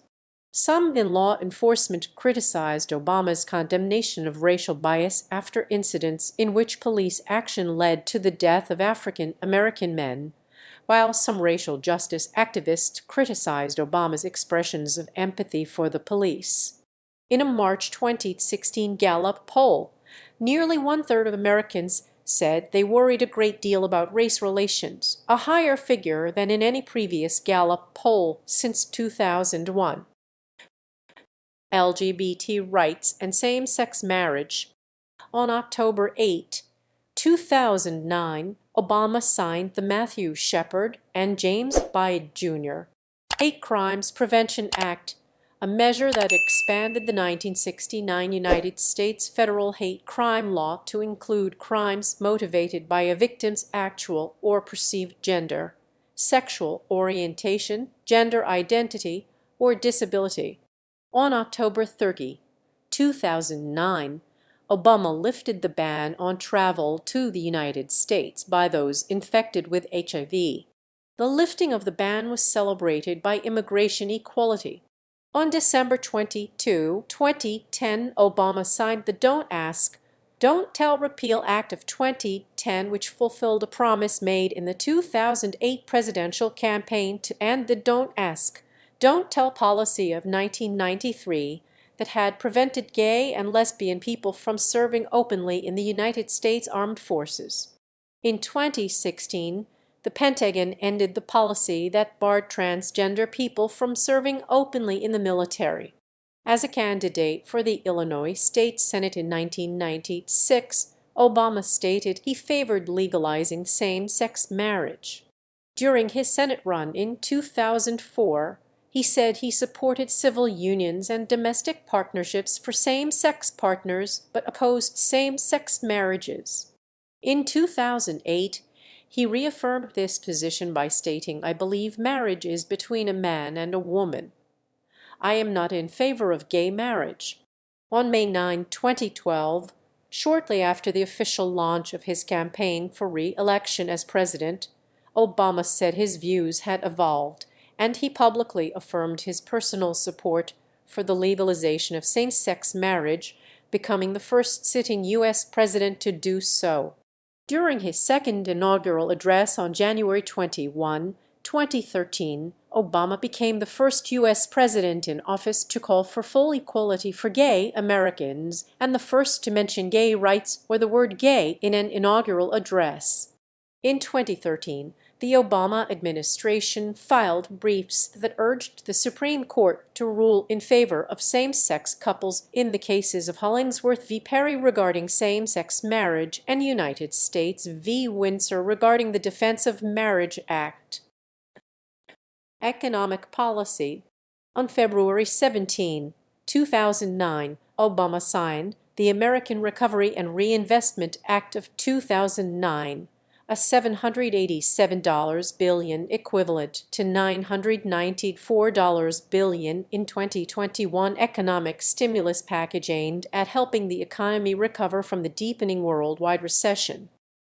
Some in law enforcement criticized Obama's condemnation of racial bias after incidents in which police action led to the death of African American men, while some racial justice activists criticized Obama's expressions of empathy for the police. In a March 2016 Gallup poll, nearly one-third of Americans said they worried a great deal about race relations, a higher figure than in any previous Gallup poll since 2001. LGBT rights and same-sex marriage. On October 8, 2009, Obama signed the Matthew Shepard and James Bide Jr. Hate Crimes Prevention Act, a measure that expanded the 1969 United States federal hate crime law to include crimes motivated by a victim's actual or perceived gender, sexual orientation, gender identity, or disability. On October 30, 2009, Obama lifted the ban on travel to the United States by those infected with HIV. The lifting of the ban was celebrated by Immigration Equality. On December 22, 2010, Obama signed the Don't Ask, Don't Tell Repeal Act of 2010, which fulfilled a promise made in the 2008 presidential campaign to end the Don't Ask, Don't Tell policy of 1993 that had prevented gay and lesbian people from serving openly in the United States Armed Forces. In 2016, the Pentagon ended the policy that barred transgender people from serving openly in the military. As a candidate for the Illinois State Senate in 1996, Obama stated he favored legalizing same-sex marriage. During his Senate run in 2004, he said he supported civil unions and domestic partnerships for same-sex partners but opposed same-sex marriages. In 2008, he reaffirmed this position by stating, "I believe marriage is between a man and a woman. I am not in favor of gay marriage." On May 9, 2012, shortly after the official launch of his campaign for re-election as president, Obama said his views had evolved, and he publicly affirmed his personal support for the legalization of same-sex marriage, becoming the first sitting U.S. president to do so. During his second inaugural address on January 21, 2013, Obama became the first U.S. president in office to call for full equality for gay Americans and the first to mention gay rights or the word gay in an inaugural address. In 2013, the Obama administration filed briefs that urged the Supreme Court to rule in favor of same-sex couples in the cases of Hollingsworth v. Perry regarding same-sex marriage and United States v. Windsor regarding the Defense of Marriage Act. Economic policy. On February 17, 2009, Obama signed the American Recovery and Reinvestment Act of 2009, a $787 billion equivalent to $994 billion in 2021 economic stimulus package aimed at helping the economy recover from the deepening worldwide recession.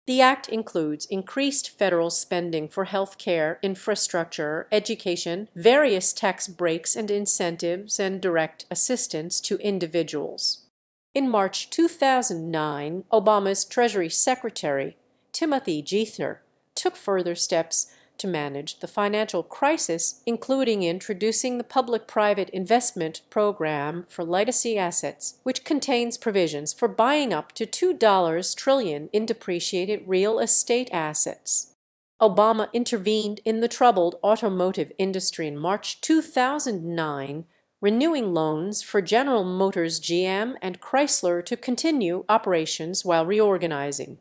The act includes increased federal spending for health care, infrastructure, education, various tax breaks and incentives, and direct assistance to individuals. In March 2009, Obama's Treasury Secretary, Timothy Geithner, took further steps to manage the financial crisis, including introducing the Public-Private Investment Program for Legacy Assets, which contains provisions for buying up to $2 trillion in depreciated real estate assets. Obama intervened in the troubled automotive industry in March 2009, renewing loans for General Motors, GM, and Chrysler to continue operations while reorganizing.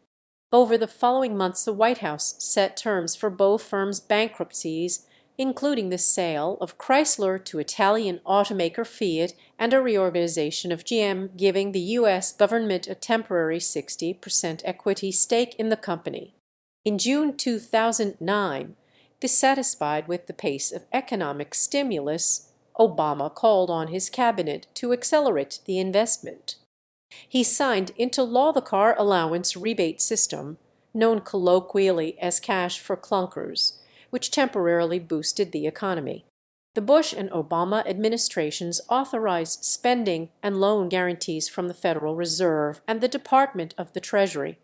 Over the following months, the White House set terms for both firms' bankruptcies, including the sale of Chrysler to Italian automaker Fiat and a reorganization of GM, giving the U.S. government a temporary 60% equity stake in the company. In June 2009, dissatisfied with the pace of economic stimulus, Obama called on his cabinet to accelerate the investment. He signed into law the car allowance rebate system, known colloquially as cash for clunkers, which temporarily boosted the economy. The Bush and Obama administrations authorized spending and loan guarantees from the Federal Reserve and the Department of the Treasury.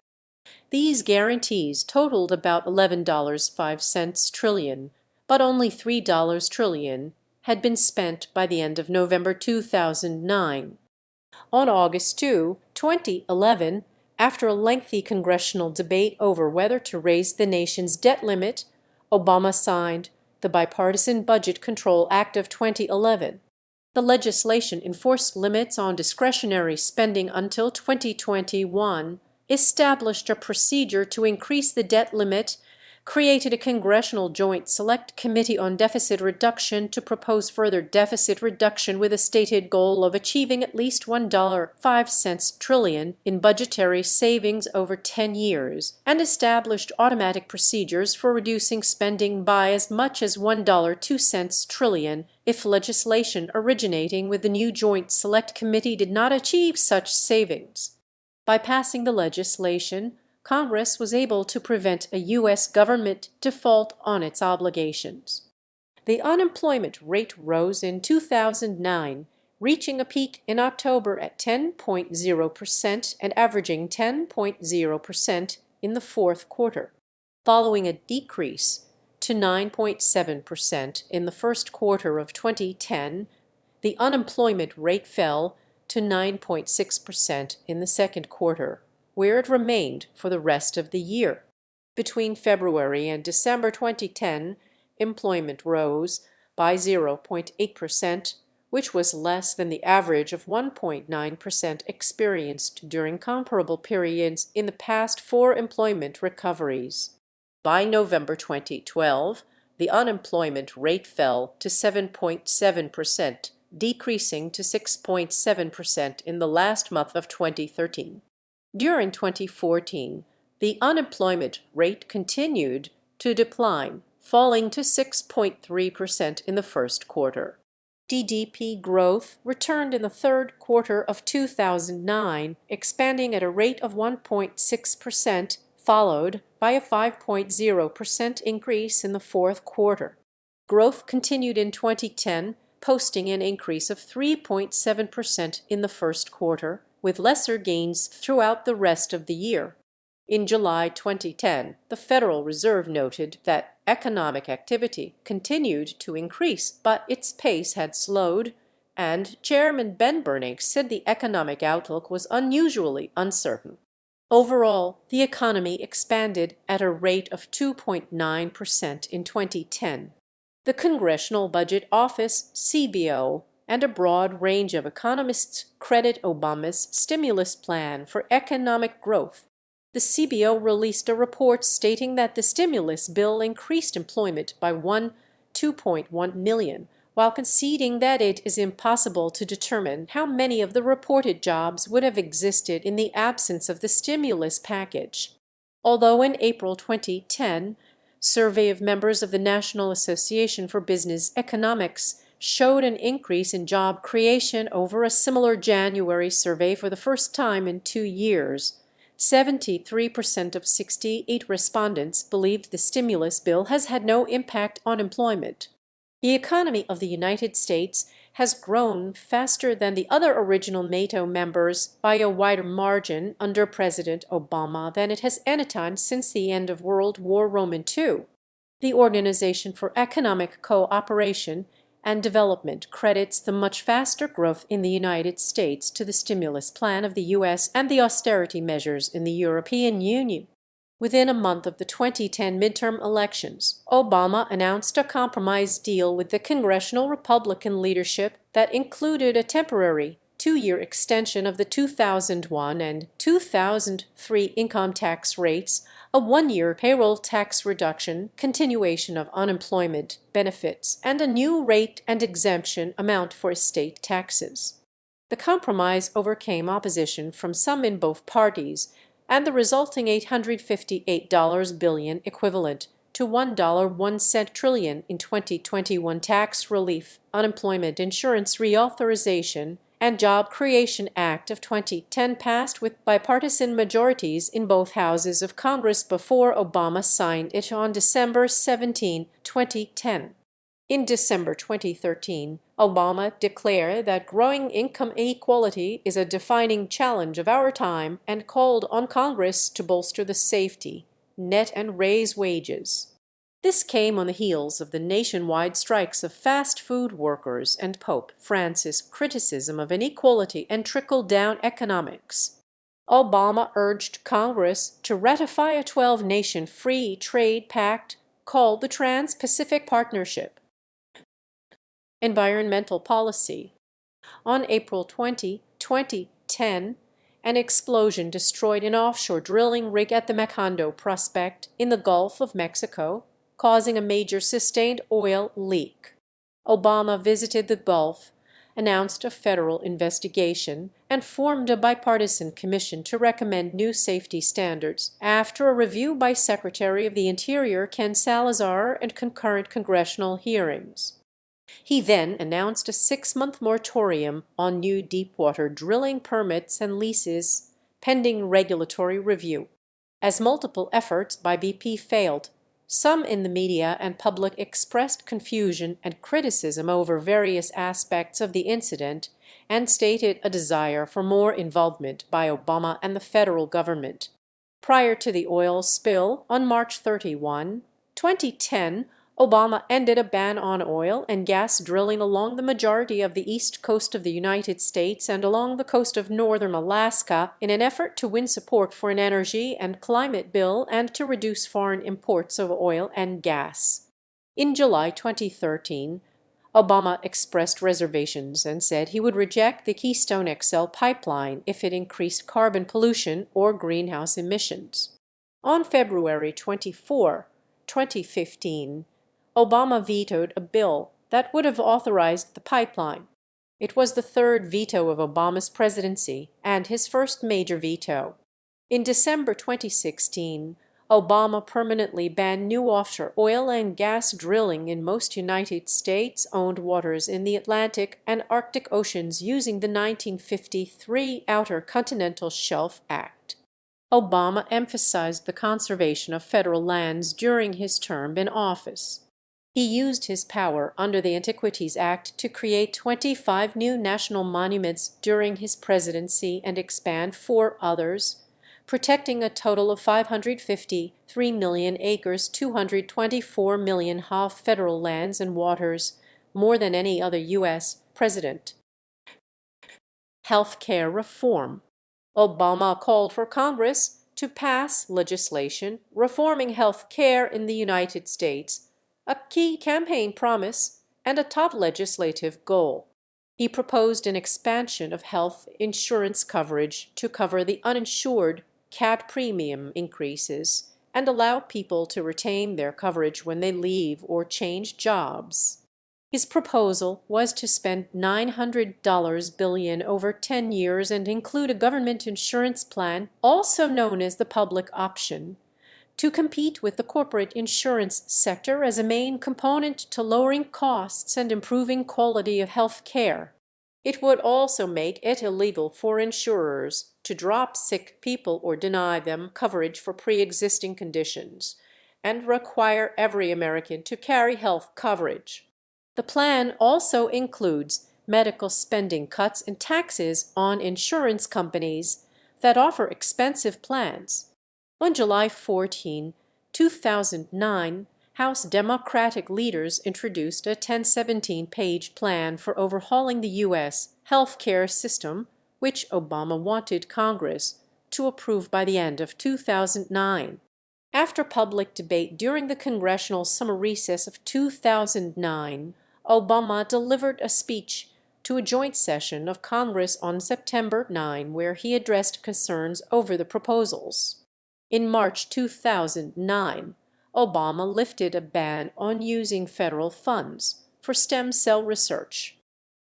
These guarantees totaled about $11.05 trillion, but only $3 trillion had been spent by the end of November 2009. On August 2, 2011, after a lengthy congressional debate over whether to raise the nation's debt limit, Obama signed the Bipartisan Budget Control Act of 2011. The legislation enforced limits on discretionary spending until 2021, established a procedure to increase the debt limit, created a Congressional Joint Select Committee on Deficit Reduction to propose further deficit reduction with a stated goal of achieving at least $1.05 trillion in budgetary savings over 10 years, and established automatic procedures for reducing spending by as much as $1.02 trillion if legislation originating with the new Joint Select Committee did not achieve such savings. By passing the legislation, Congress was able to prevent a U.S. government default on its obligations. The unemployment rate rose in 2009, reaching a peak in October at 10.0% and averaging 10.0% in the fourth quarter, following a decrease to 9.7% in the first quarter of 2010. The unemployment rate fell to 9.6% in the second quarter, where it remained for the rest of the year. Between February and December 2010, employment rose by 0.8%, which was less than the average of 1.9% experienced during comparable periods in the past four employment recoveries. By November 2012, the unemployment rate fell to 7.7%, decreasing to 6.7% in the last month of 2013. During 2014, the unemployment rate continued to decline, falling to 6.3% in the first quarter. GDP growth returned in the third quarter of 2009, expanding at a rate of 1.6%, followed by a 5.0% increase in the fourth quarter. Growth continued in 2010, posting an increase of 3.7% in the first quarter, with lesser gains throughout the rest of the year. In July 2010, the Federal Reserve noted that economic activity continued to increase, but its pace had slowed, and Chairman Ben Bernanke said the economic outlook was unusually uncertain. Overall, the economy expanded at a rate of 2.9% in 2010. The Congressional Budget Office, CBO, and a broad range of economists credit Obama's stimulus plan for economic growth. The CBO released a report stating that the stimulus bill increased employment by 2.1 million, while conceding that it is impossible to determine how many of the reported jobs would have existed in the absence of the stimulus package. Although in April 2010, survey of members of the National Association for Business Economics showed an increase in job creation over a similar January survey for the first time in 2 years. 73% of 68 respondents believed the stimulus bill has had no impact on employment. The economy of the United States has grown faster than the other original NATO members by a wider margin under President Obama than it has any time since the end of World War II. The Organization for Economic Cooperation and Development credits the much faster growth in the United States to the stimulus plan of the U.S. and the austerity measures in the European Union. Within a month of the 2010 midterm elections, Obama announced a compromise deal with the congressional Republican leadership that included a temporary 2-year extension of the 2001 and 2003 income tax rates, a 1-year payroll tax reduction, continuation of unemployment benefits, and a new rate and exemption amount for estate taxes. The compromise overcame opposition from some in both parties, and the resulting $858 billion equivalent to $1.01 trillion in 2021 tax relief, unemployment insurance reauthorization, and Job Creation Act of 2010 passed with bipartisan majorities in both houses of Congress before Obama signed it on December 17, 2010. In December 2013, Obama declared that growing income inequality is a defining challenge of our time and called on Congress to bolster the safety net and raise wages. This came on the heels of the nationwide strikes of fast food workers and Pope Francis' criticism of inequality and trickle-down economics. Obama urged Congress to ratify a 12-nation free trade pact called the Trans-Pacific Partnership. Environmental policy. On April 20, 2010, an explosion destroyed an offshore drilling rig at the Macondo prospect in the Gulf of Mexico, causing a major sustained oil leak. Obama visited the Gulf, announced a federal investigation, and formed a bipartisan commission to recommend new safety standards after a review by Secretary of the Interior Ken Salazar and concurrent congressional hearings. He then announced a 6-month moratorium on new deepwater drilling permits and leases, pending regulatory review. As multiple efforts by BP failed, some in the media and public expressed confusion and criticism over various aspects of the incident and stated a desire for more involvement by Obama and the federal government. Prior to the oil spill on March 31, 2010, Obama ended a ban on oil and gas drilling along the majority of the east coast of the United States and along the coast of northern Alaska in an effort to win support for an energy and climate bill and to reduce foreign imports of oil and gas. In July 2013, Obama expressed reservations and said he would reject the Keystone XL pipeline if it increased carbon pollution or greenhouse emissions. On February 24, 2015, Obama vetoed a bill that would have authorized the pipeline. It was the third veto of Obama's presidency and his first major veto. In December 2016, Obama permanently banned new offshore oil and gas drilling in most United States-owned waters in the Atlantic and Arctic Oceans using the 1953 Outer Continental Shelf Act. Obama emphasized the conservation of federal lands during his term in office. He used his power under the Antiquities Act to create 25 new national monuments during his presidency and expand 4 others, protecting a total of 553 million acres, 224 million ha federal lands and waters, more than any other U.S. president. Health care reform. Obama called for Congress to pass legislation reforming health care in the United States, a key campaign promise and a top legislative goal. He proposed an expansion of health insurance coverage to cover the uninsured CAT premium increases and allow people to retain their coverage when they leave or change jobs. His proposal was to spend $900 billion over 10 years and include a government insurance plan, also known as the public option, to compete with the corporate insurance sector as a main component to lowering costs and improving quality of health care. It would also make it illegal for insurers to drop sick people or deny them coverage for pre-existing conditions, and require every American to carry health coverage. The plan also includes medical spending cuts and taxes on insurance companies that offer expensive plans. On July 14, 2009, House Democratic leaders introduced a 1017-page plan for overhauling the U.S. health care system, which Obama wanted Congress to approve by the end of 2009. After public debate during the congressional summer recess of 2009, Obama delivered a speech to a joint session of Congress on September 9, where he addressed concerns over the proposals. In March 2009, Obama lifted a ban on using federal funds for stem cell research.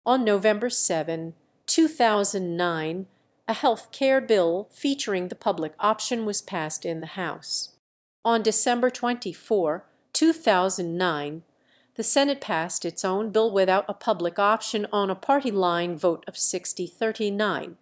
On November 7, 2009, a health care bill featuring the public option was passed in the House. On December 24, 2009, the Senate passed its own bill without a public option on a party line vote of 60-39.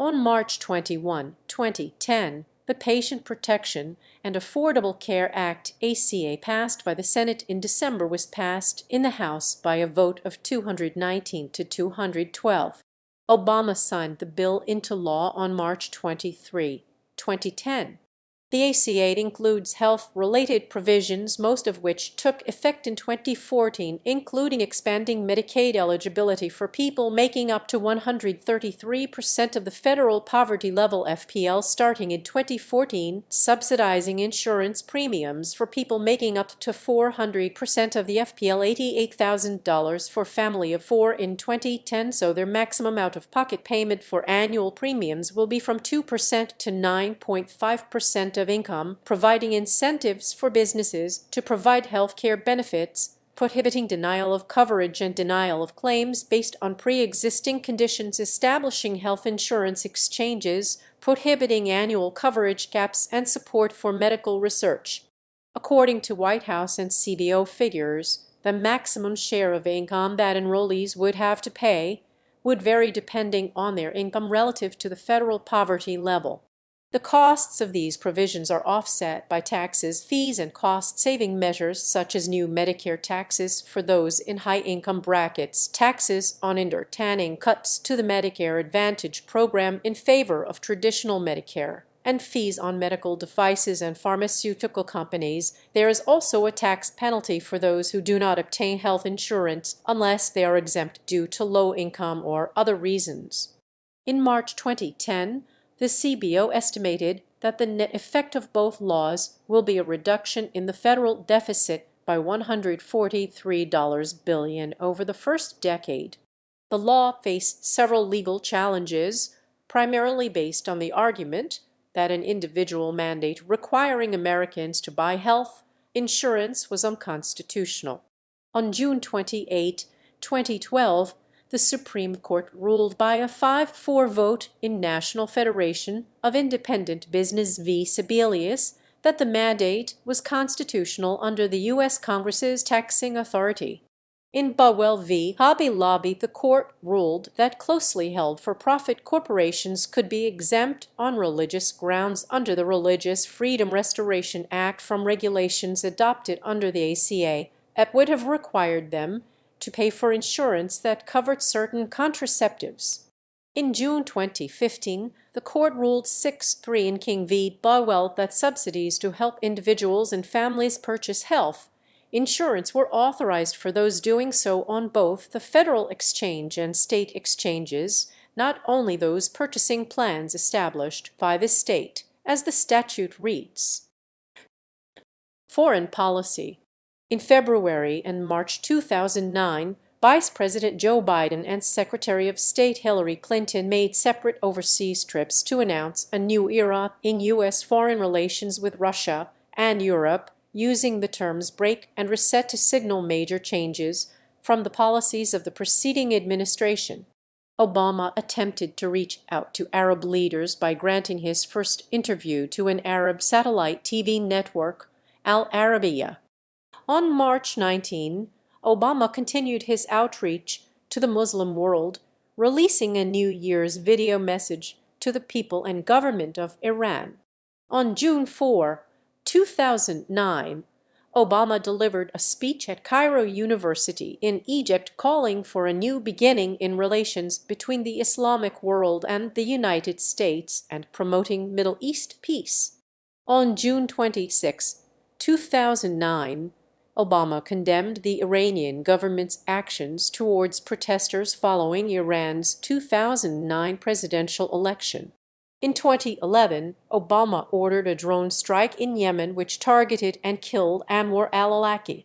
On March 21, 2010, the Patient Protection and Affordable Care Act (ACA) passed by the Senate in December was passed in the House by a vote of 219 to 212. Obama signed the bill into law on March 23, 2010. The ACA includes health-related provisions, most of which took effect in 2014, including expanding Medicaid eligibility for people making up to 133% of the federal poverty level FPL starting in 2014, subsidizing insurance premiums for people making up to 400% of the FPL, $88,000 for family of four in 2010, so their maximum out-of-pocket payment for annual premiums will be from 2% to 9.5% of income, providing incentives for businesses to provide health care benefits, prohibiting denial of coverage and denial of claims based on pre-existing conditions, establishing health insurance exchanges, prohibiting annual coverage gaps, and support for medical research. According to White House and CBO figures, the maximum share of income that enrollees would have to pay would vary depending on their income relative to the federal poverty level. The costs of these provisions are offset by taxes, fees, and cost-saving measures such as new Medicare taxes for those in high-income brackets, taxes on indoor tanning, cuts to the Medicare Advantage program in favor of traditional Medicare, and fees on medical devices and pharmaceutical companies. There is also a tax penalty for those who do not obtain health insurance unless they are exempt due to low income or other reasons. In March 2010, the CBO estimated that the net effect of both laws will be a reduction in the federal deficit by $143 billion over the first decade. The law faced several legal challenges, primarily based on the argument that an individual mandate requiring Americans to buy health insurance was unconstitutional. On June 28, 2012, the Supreme Court ruled by a 5-4 vote in National Federation of Independent Business v. Sebelius that the mandate was constitutional under the U.S. Congress's taxing authority. In Burwell v. Hobby Lobby, the court ruled that closely held for-profit corporations could be exempt on religious grounds under the Religious Freedom Restoration Act from regulations adopted under the ACA that would have required them to pay for insurance that covered certain contraceptives. In June 2015, the court ruled 6-3 in King v. Burwell that subsidies to help individuals and families purchase health insurance were authorized for those doing so on both the federal exchange and state exchanges, not only those purchasing plans established by the state, as the statute reads. Foreign policy. In February and March 2009, Vice President Joe Biden and Secretary of State Hillary Clinton made separate overseas trips to announce a new era in U.S. foreign relations with Russia and Europe, using the terms break and reset to signal major changes from the policies of the preceding administration. Obama attempted to reach out to Arab leaders by granting his first interview to an Arab satellite TV network, Al Arabiya. On March 19, Obama continued his outreach to the Muslim world, releasing a New Year's video message to the people and government of Iran. On June 4, 2009, Obama delivered a speech at Cairo University in Egypt calling for a new beginning in relations between the Islamic world and the United States and promoting Middle East peace. On June 26, 2009, Obama condemned the Iranian government's actions towards protesters following Iran's 2009 presidential election. In 2011, Obama ordered a drone strike in Yemen which targeted and killed Anwar al-Awlaki.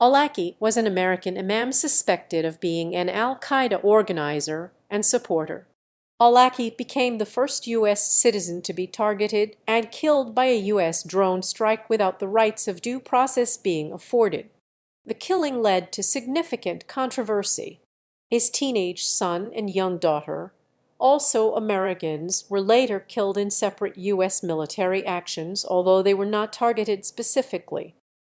Awlaki was an American imam suspected of being an al-Qaeda organizer and supporter. Awlaki became the first U.S. citizen to be targeted and killed by a U.S. drone strike without the rights of due process being afforded. The killing led to significant controversy. His teenage son and young daughter, also Americans, were later killed in separate U.S. military actions, although they were not targeted specifically.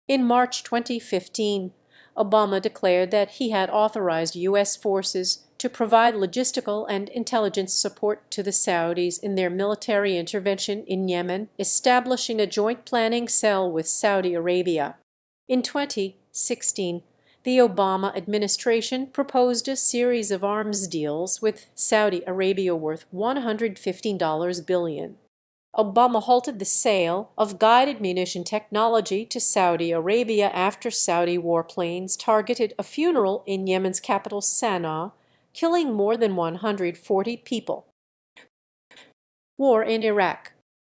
In March 2015, Obama declared that he had authorized U.S. forces to provide logistical and intelligence support to the Saudis in their military intervention in Yemen, establishing a joint planning cell with Saudi Arabia. In 2016, the Obama administration proposed a series of arms deals with Saudi Arabia worth $115 billion. Obama halted the sale of guided munition technology to Saudi Arabia after Saudi warplanes targeted a funeral in Yemen's capital Sana'a, killing more than 140 people. War in Iraq.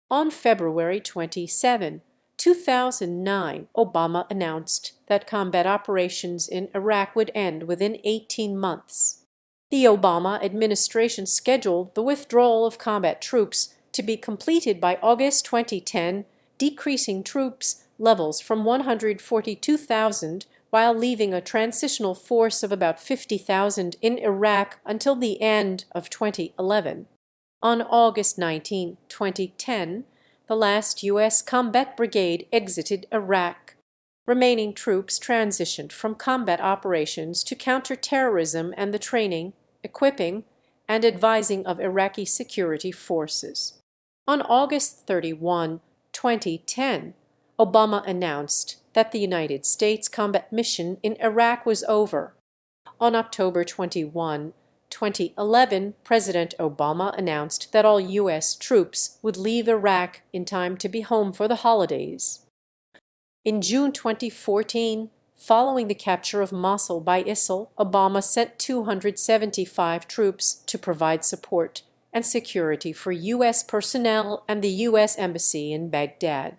On February 27, 2009, Obama announced that combat operations in Iraq would end within 18 months. The Obama administration scheduled the withdrawal of combat troops to be completed by August 2010, decreasing troops levels from 142,000 while leaving a transitional force of about 50,000 in Iraq until the end of 2011. On August 19, 2010, the last U.S. combat brigade exited Iraq. Remaining troops transitioned from combat operations to counterterrorism and the training, equipping, and advising of Iraqi security forces. On August 31, 2010, Obama announced that the United States combat mission in Iraq was over. On October 21, 2011, President Obama announced that all U.S. troops would leave Iraq in time to be home for the holidays. In June 2014, following the capture of Mosul by ISIL, Obama sent 275 troops to provide support and security for U.S. personnel and the U.S. Embassy in Baghdad.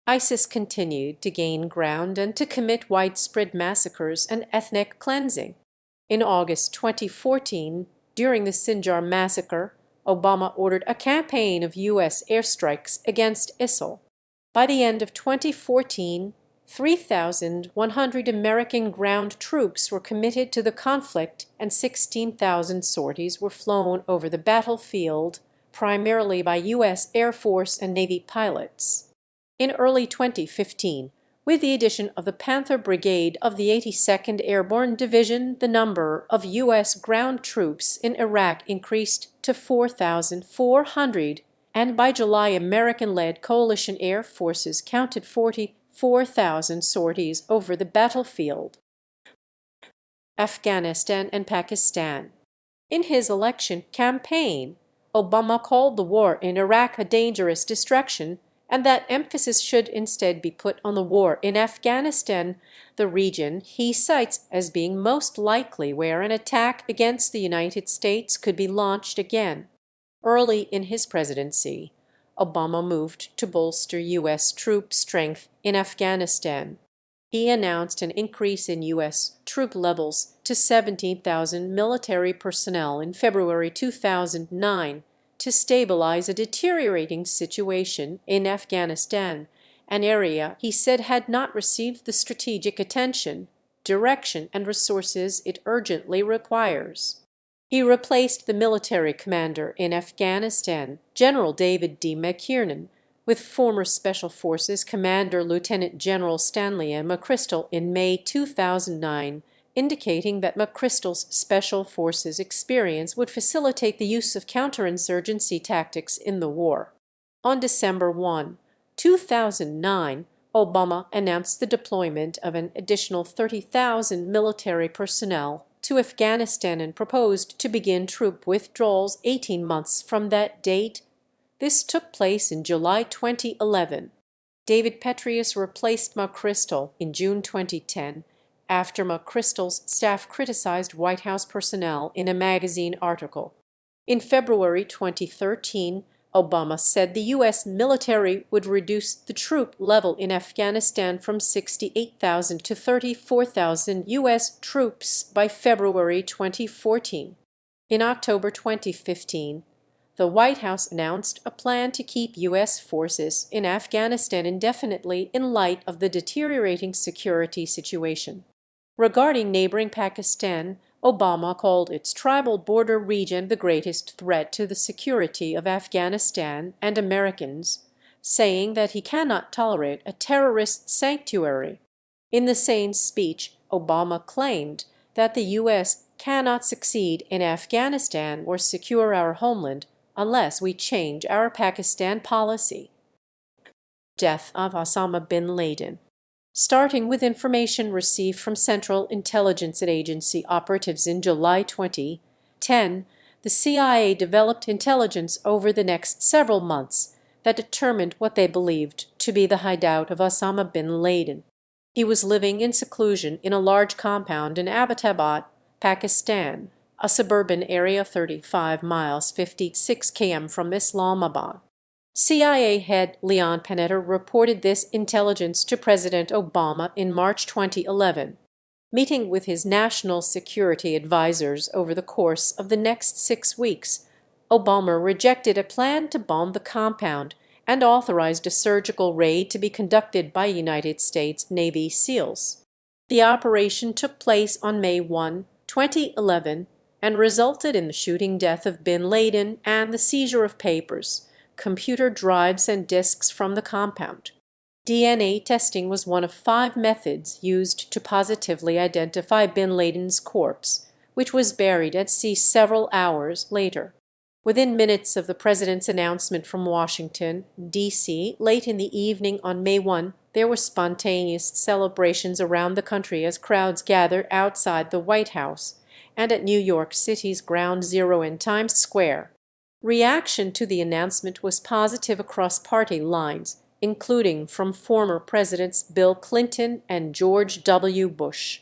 ISIS continued to gain ground and to commit widespread massacres and ethnic cleansing. In August 2014, during the Sinjar massacre, Obama ordered a campaign of U.S. airstrikes against ISIL. By the end of 2014, 3,100 American ground troops were committed to the conflict and 16,000 sorties were flown over the battlefield, primarily by U.S. Air Force and Navy pilots. In early 2015, with the addition of the Panther Brigade of the 82nd Airborne Division, the number of U.S. ground troops in Iraq increased to 4,400, and by July, American-led coalition air forces counted 44,000 sorties over the battlefield. Afghanistan and Pakistan. In his election campaign, Obama called the war in Iraq a dangerous distraction and that emphasis should instead be put on the war in Afghanistan, the region he cites as being most likely where an attack against the United States could be launched again. Early in his presidency, Obama moved to bolster U.S. troop strength in Afghanistan. He announced an increase in U.S. troop levels to 17,000 military personnel in February 2009 to stabilize a deteriorating situation in Afghanistan, an area he said had not received the strategic attention, direction, and resources it urgently requires. He replaced the military commander in Afghanistan, General David D. McKiernan, with former Special Forces Commander Lieutenant General Stanley M. McChrystal in May 2009, indicating that McChrystal's Special Forces experience would facilitate the use of counterinsurgency tactics in the war. On December 1, 2009, Obama announced the deployment of an additional 30,000 military personnel to Afghanistan and proposed to begin troop withdrawals 18 months from that date. This took place in July 2011. David Petraeus replaced McChrystal in June 2010 after McChrystal's staff criticized White House personnel in a magazine article. In February 2013, Obama said the U.S. military would reduce the troop level in Afghanistan from 68,000 to 34,000 U.S. troops by February 2014. In October 2015, the White House announced a plan to keep U.S. forces in Afghanistan indefinitely in light of the deteriorating security situation. Regarding neighboring Pakistan, Obama called its tribal border region the greatest threat to the security of Afghanistan and Americans, saying that he cannot tolerate a terrorist sanctuary. In the same speech, Obama claimed that the U.S. cannot succeed in Afghanistan or secure our homeland unless we change our Pakistan policy. Death of Osama bin Laden. Starting with information received from Central Intelligence Agency operatives in July 2010, the CIA developed intelligence over the next several months that determined what they believed to be the hideout of Osama bin Laden. He was living in seclusion in a large compound in Abbottabad, Pakistan, a suburban area 35 miles 56 km from Islamabad. CIA head Leon Panetta reported this intelligence to President Obama in March 2011. Meeting with his national security advisors over the course of the next 6 weeks, Obama rejected a plan to bomb the compound and authorized a surgical raid to be conducted by United States Navy SEALs. The operation took place on May 1, 2011, and resulted in the shooting death of bin Laden and the seizure of papers, computer drives and disks from the compound. DNA testing was one of 5 methods used to positively identify bin Laden's corpse, which was buried at sea several hours later. Within minutes of the president's announcement from Washington, D.C., late in the evening on May 1, there were spontaneous celebrations around the country as crowds gathered outside the White House and at New York City's Ground Zero in Times Square. Reaction to the announcement was positive across party lines, including from former presidents Bill Clinton and George W. Bush.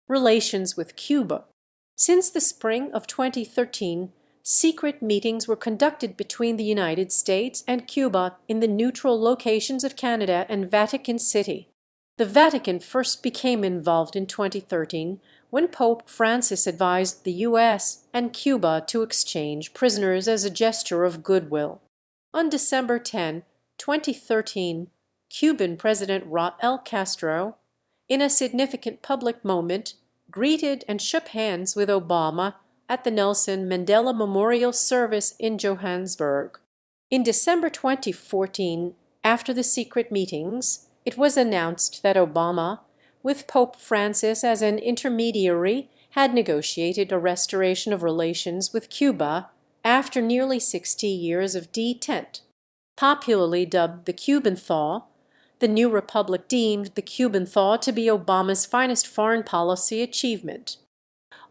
Relations with Cuba. Since the spring of 2013, secret meetings were conducted between the United States and Cuba in the neutral locations of Canada and Vatican City. The Vatican first became involved in 2013 when Pope Francis advised the U.S. and Cuba to exchange prisoners as a gesture of goodwill. On December 10, 2013, Cuban President Raúl Castro, in a significant public moment, greeted and shook hands with Obama at the Nelson Mandela Memorial Service in Johannesburg. In December 2014, after the secret meetings, it was announced that Obama, with Pope Francis as an intermediary, had negotiated a restoration of relations with Cuba after nearly 60 years of detente. Popularly dubbed the Cuban Thaw, the new republic deemed the Cuban Thaw to be Obama's finest foreign policy achievement.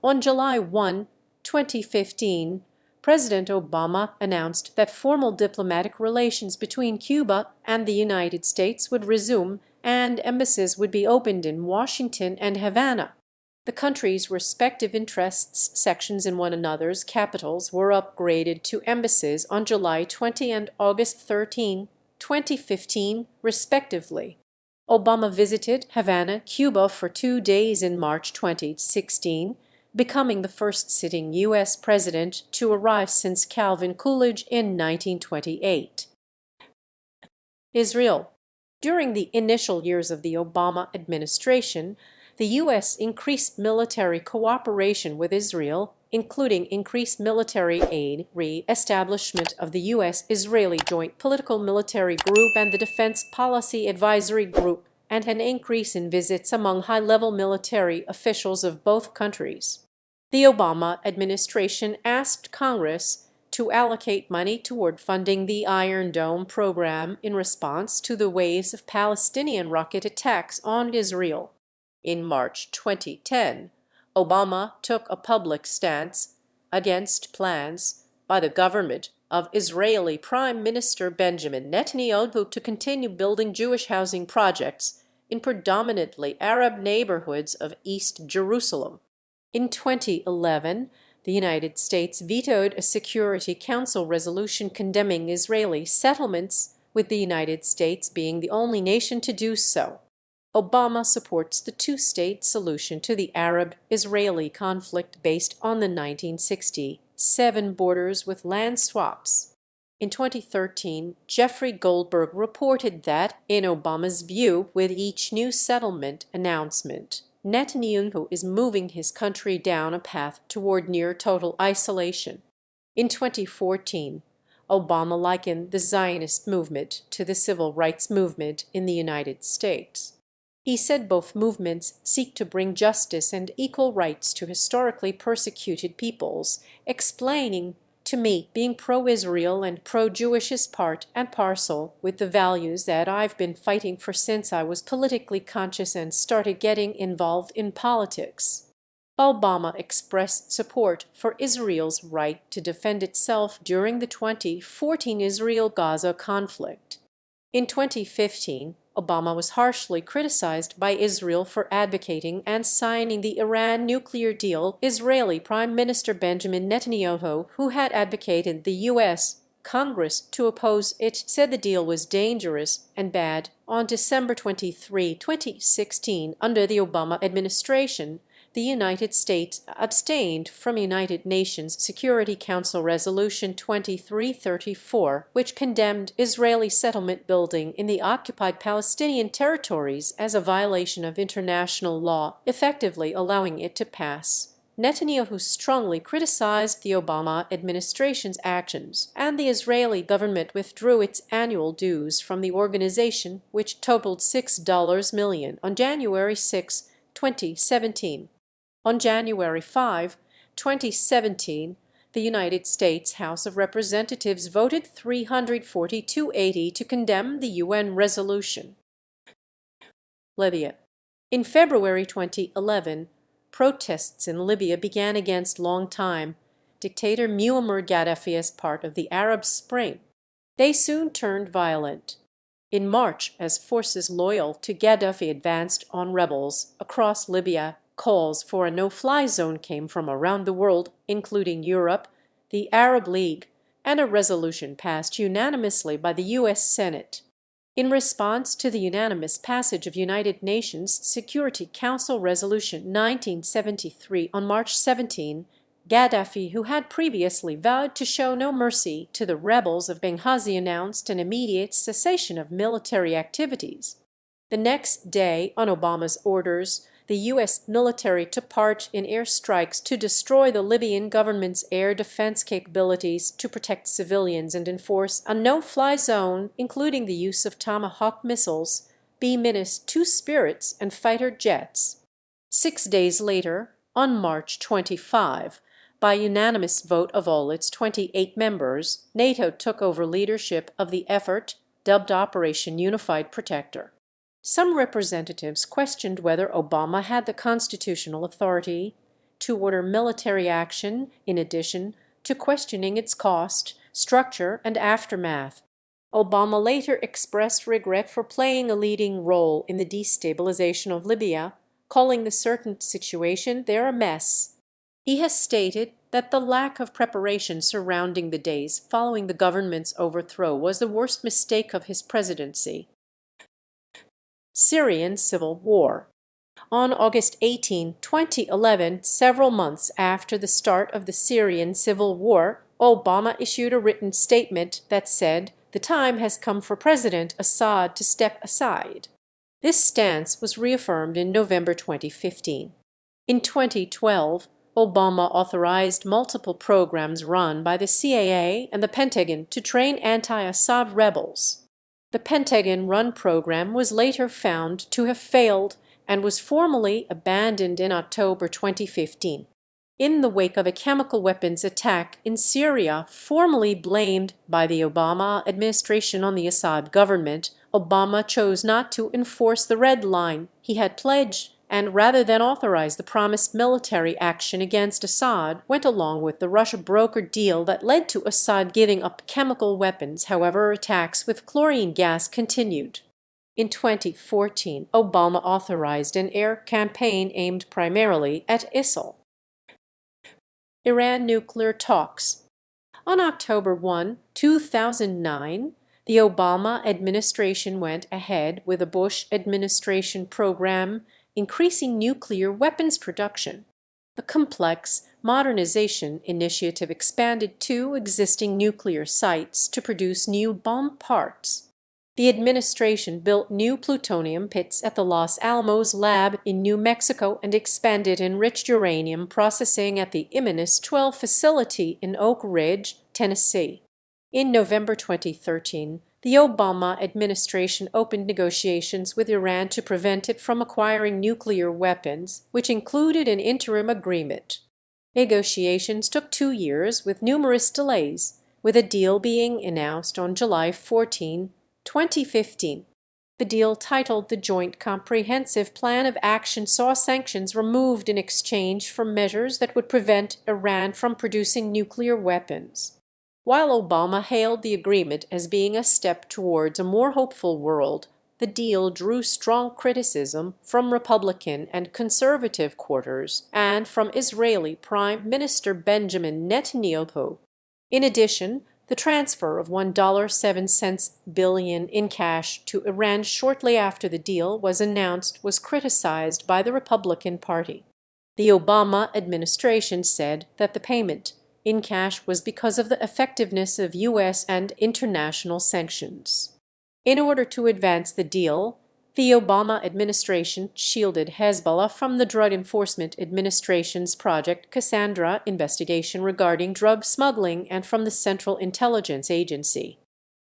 On July 1, 2015, President Obama announced that formal diplomatic relations between Cuba and the United States would resume and embassies would be opened in Washington and Havana. The countries' respective interests sections in one another's capitals were upgraded to embassies on July 20 and August 13, 2015, respectively. Obama visited Havana, Cuba for 2 days in March 2016, becoming the first sitting U.S. president to arrive since Calvin Coolidge in 1928. Israel. During the initial years of the Obama administration, the U.S. increased military cooperation with Israel, including increased military aid, re-establishment of the U.S.-Israeli Joint Political Military Group and the Defense Policy Advisory Group, and an increase in visits among high-level military officials of both countries. The Obama administration asked Congress to allocate money toward funding the Iron Dome program in response to the waves of Palestinian rocket attacks on Israel. In March 2010, Obama took a public stance against plans by the government of Israeli Prime Minister Benjamin Netanyahu to continue building Jewish housing projects in predominantly Arab neighborhoods of East Jerusalem. In 2011, the United States vetoed a Security Council resolution condemning Israeli settlements, with the United States being the only nation to do so. Obama supports the two-state solution to the Arab-Israeli conflict based on the 1967 borders with land swaps. In 2013, Jeffrey Goldberg reported that, in Obama's view, with each new settlement announcement, Netanyahu is moving his country down a path toward near-total isolation. In 2014, Obama likened the Zionist movement to the civil rights movement in the United States. He said both movements seek to bring justice and equal rights to historically persecuted peoples, explaining, "To me, being pro-Israel and pro-Jewish is part and parcel with the values that I've been fighting for since I was politically conscious and started getting involved in politics." Obama expressed support for Israel's right to defend itself during the 2014 Israel-Gaza conflict. In 2015, Obama was harshly criticized by Israel for advocating and signing the Iran nuclear deal. Israeli Prime Minister Benjamin Netanyahu, who had advocated the U.S. Congress to oppose it, said the deal was dangerous and bad. On December 23, 2016, under the Obama administration, the United States abstained from United Nations Security Council Resolution 2334, which condemned Israeli settlement building in the occupied Palestinian territories as a violation of international law, effectively allowing it to pass. Netanyahu strongly criticized the Obama administration's actions, and the Israeli government withdrew its annual dues from the organization, which totaled $6 million on January 6, 2017. On January 5, 2017, the United States House of Representatives voted 342-80 to condemn the UN resolution. Libya. In February 2011, protests in Libya began against longtime dictator Muammar Gaddafi as part of the Arab Spring. They soon turned violent. In March, as forces loyal to Gaddafi advanced on rebels across Libya, calls for a no-fly zone came from around the world, including Europe, the Arab League, and a resolution passed unanimously by the U.S. Senate. In response to the unanimous passage of United Nations Security Council Resolution 1973 on March 17, Gaddafi, who had previously vowed to show no mercy to the rebels of Benghazi, announced an immediate cessation of military activities. The next day, on Obama's orders, the U.S. military took part in airstrikes to destroy the Libyan government's air defense capabilities to protect civilians and enforce a no-fly zone, including the use of Tomahawk missiles, B-2 Spirits, and fighter jets. 6 days later, on March 25, by unanimous vote of all its 28 members, NATO took over leadership of the effort, dubbed Operation Unified Protector. Some representatives questioned whether Obama had the constitutional authority to order military action in addition to questioning its cost, structure, and aftermath. Obama later expressed regret for playing a leading role in the destabilization of Libya, calling the certain situation there a mess. He has stated that the lack of preparation surrounding the days following the government's overthrow was the worst mistake of his presidency. Syrian civil war. On August 18, 2011, several months after the start of the Syrian civil war, Obama issued a written statement that said, "The time has come for President Assad to step aside." This stance was reaffirmed in November 2015. In 2012, Obama authorized multiple programs run by the CIA and the Pentagon to train anti-Assad rebels. The Pentagon-run program was later found to have failed and was formally abandoned in October 2015. In the wake of a chemical weapons attack in Syria, formally blamed by the Obama administration on the Assad government, Obama chose not to enforce the red line he had pledged, and rather than authorize the promised military action against Assad, went along with the Russia-brokered deal that led to Assad giving up chemical weapons. However, attacks with chlorine gas continued. In 2014, Obama authorized an air campaign aimed primarily at ISIL. Iran nuclear talks. On October 1, 2009, the Obama administration went ahead with a Bush administration program increasing nuclear weapons production. The complex modernization initiative expanded 2 existing nuclear sites to produce new bomb parts. The administration built new plutonium pits at the Los Alamos lab in New Mexico and expanded enriched uranium processing at the Imanus 12 facility in Oak Ridge, Tennessee. In November 2013, the Obama administration opened negotiations with Iran to prevent it from acquiring nuclear weapons, which included an interim agreement. Negotiations took 2 years with numerous delays, with a deal being announced on July 14, 2015. The deal, titled the Joint Comprehensive Plan of Action, saw sanctions removed in exchange for measures that would prevent Iran from producing nuclear weapons. While Obama hailed the agreement as being a step towards a more hopeful world, the deal drew strong criticism from Republican and conservative quarters and from Israeli Prime Minister Benjamin Netanyahu. In addition, the transfer of $1.07 billion in cash to Iran shortly after the deal was announced was criticized by the Republican Party. The Obama administration said that the payment in cash was because of the effectiveness of U.S. and international sanctions. In order to advance the deal, the Obama administration shielded Hezbollah from the Drug Enforcement Administration's Project Cassandra investigation regarding drug smuggling and from the Central Intelligence Agency.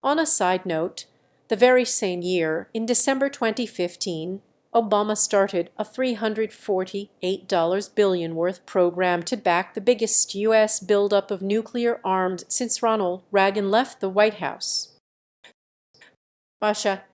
On a side note, the very same year, in December 2015, Obama started a $348 billion worth program to back the biggest U.S. buildup of nuclear arms since Ronald Reagan left the White House. Russia.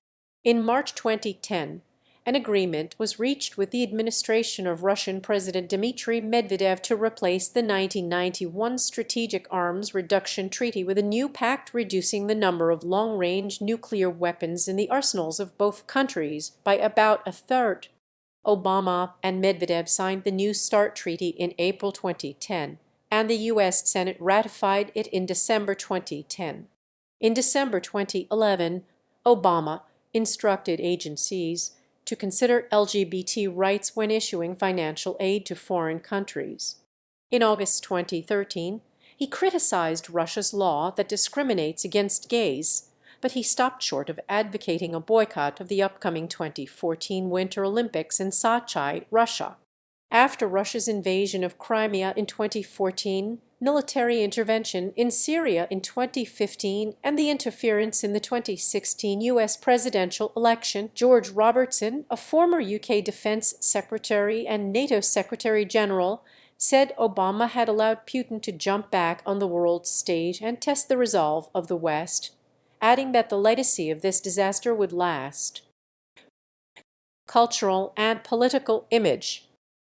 In March 2010, an agreement was reached with the administration of Russian President Dmitry Medvedev to replace the 1991 Strategic Arms Reduction Treaty with a new pact reducing the number of long-range nuclear weapons in the arsenals of both countries by about a third. Obama and Medvedev signed the New START Treaty in April 2010, and the U.S. Senate ratified it in December 2010. In December 2011, Obama instructed agencies to consider LGBT rights when issuing financial aid to foreign countries. In August 2013, he criticized Russia's law that discriminates against gays, but he stopped short of advocating a boycott of the upcoming 2014 Winter Olympics in Sochi, Russia. After Russia's invasion of Crimea in 2014, military intervention in Syria in 2015, and the interference in the 2016 U.S. presidential election, George Robertson, a former UK Defense Secretary and NATO Secretary General, said Obama had allowed Putin to jump back on the world stage and test the resolve of the West, adding that the legacy of this disaster would last. Cultural and political image.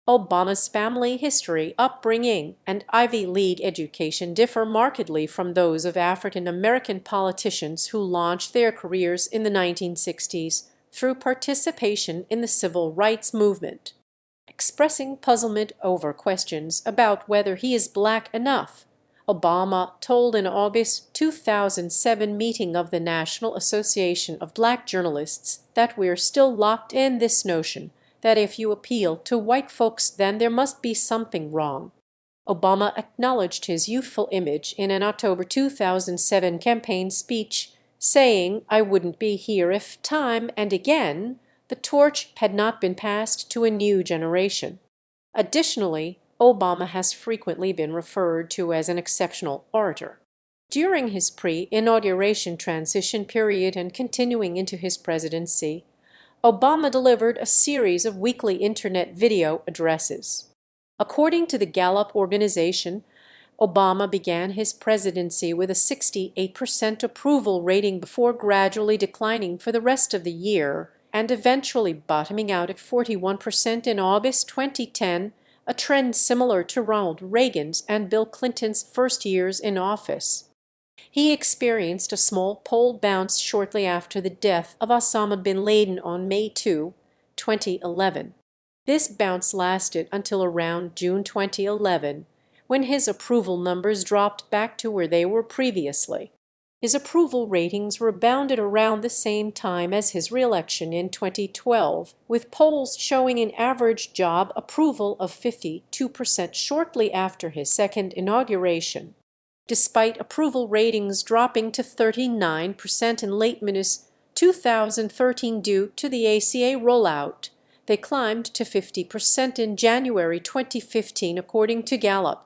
Obama's family history, upbringing, and Ivy League education differ markedly from those of African American politicians who launched their careers in the 1960s through participation in the civil rights movement. Expressing puzzlement over questions about whether he is black enough, Obama told an August 2007 meeting of the National Association of Black Journalists that we're still locked in this notion that if you appeal to white folks, then there must be something wrong. Obama acknowledged his youthful image in an October 2007 campaign speech, saying, "I wouldn't be here if time and again the torch had not been passed to a new generation." Additionally, Obama has frequently been referred to as an exceptional orator. During his pre-inauguration transition period and continuing into his presidency, Obama delivered a series of weekly internet video addresses. According to the Gallup organization, Obama began his presidency with a 68% approval rating before gradually declining for the rest of the year and eventually bottoming out at 41% in August 2010, a trend similar to Ronald Reagan's and Bill Clinton's first years in office. He experienced a small poll bounce shortly after the death of Osama bin Laden on May 2, 2011. This bounce lasted until around June 2011, when his approval numbers dropped back to where they were previously. His approval ratings rebounded around the same time as his re-election in 2012, with polls showing an average job approval of 52% shortly after his second inauguration. Despite approval ratings dropping to 39% in late May 2013 due to the ACA rollout, they climbed to 50% in January 2015, according to Gallup.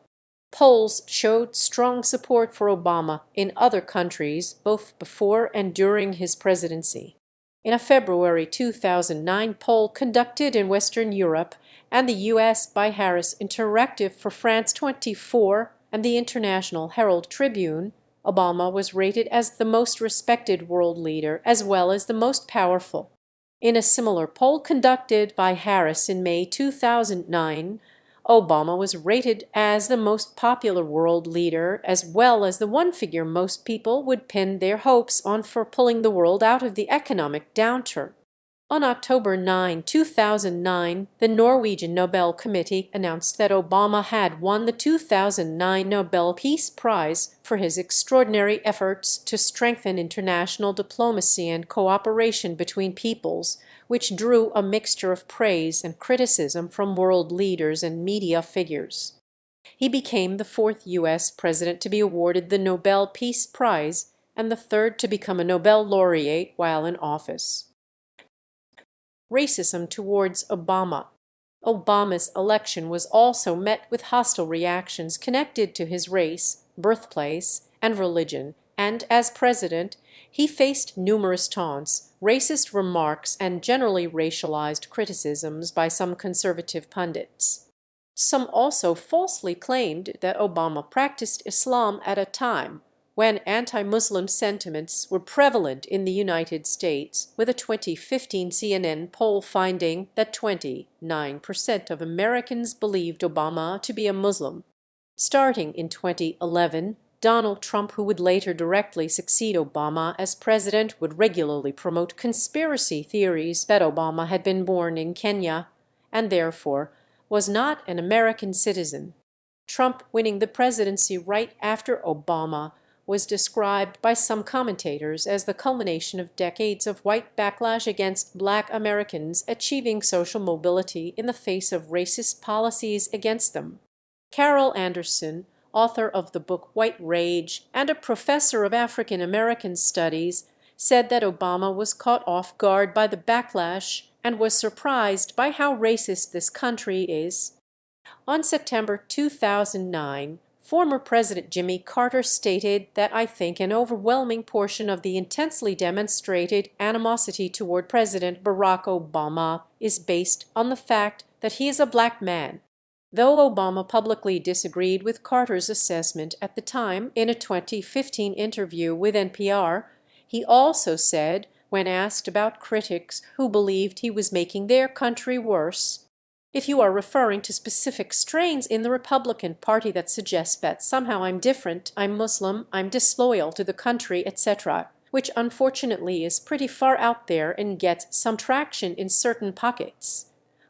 Polls showed strong support for Obama in other countries, both before and during his presidency. In a February 2009 poll conducted in Western Europe and the U.S. by Harris Interactive for France 24 and the International Herald Tribune, Obama was rated as the most respected world leader as well as the most powerful. In a similar poll conducted by Harris in May 2009, Obama was rated as the most popular world leader, as well as the one figure most people would pin their hopes on for pulling the world out of the economic downturn. On October 9, 2009, the Norwegian Nobel Committee announced that Obama had won the 2009 Nobel Peace Prize for his extraordinary efforts to strengthen international diplomacy and cooperation between peoples, which drew a mixture of praise and criticism from world leaders and media figures. He became the fourth U.S. president to be awarded the Nobel Peace Prize and the third to become a Nobel laureate while in office. Racism towards Obama. Obama's election was also met with hostile reactions connected to his race, birthplace, and religion, and as president, he faced numerous taunts, racist remarks, and generally racialized criticisms by some conservative pundits. Some also falsely claimed that Obama practiced Islam at a time when anti-Muslim sentiments were prevalent in the United States, with a 2015 CNN poll finding that 29% of Americans believed Obama to be a Muslim. Starting in 2011, Donald Trump, who would later directly succeed Obama as president, would regularly promote conspiracy theories that Obama had been born in Kenya and therefore was not an American citizen. Trump winning the presidency right after Obama was described by some commentators as the culmination of decades of white backlash against Black Americans achieving social mobility in the face of racist policies against them. Carol Anderson, author of the book White Rage and a professor of African American studies, said that Obama was caught off guard by the backlash and was surprised by how racist this country is. On September 2009, former President Jimmy Carter stated that "I think an overwhelming portion of the intensely demonstrated animosity toward President Barack Obama is based on the fact that he is a Black man." Though Obama publicly disagreed with Carter's assessment at the time in a 2015 interview with NPR, he also said, when asked about critics who believed he was making their country worse, "If you are referring to specific strains in the Republican Party that suggest that somehow I'm different, I'm Muslim, I'm disloyal to the country, etc., which unfortunately is pretty far out there and gets some traction in certain pockets.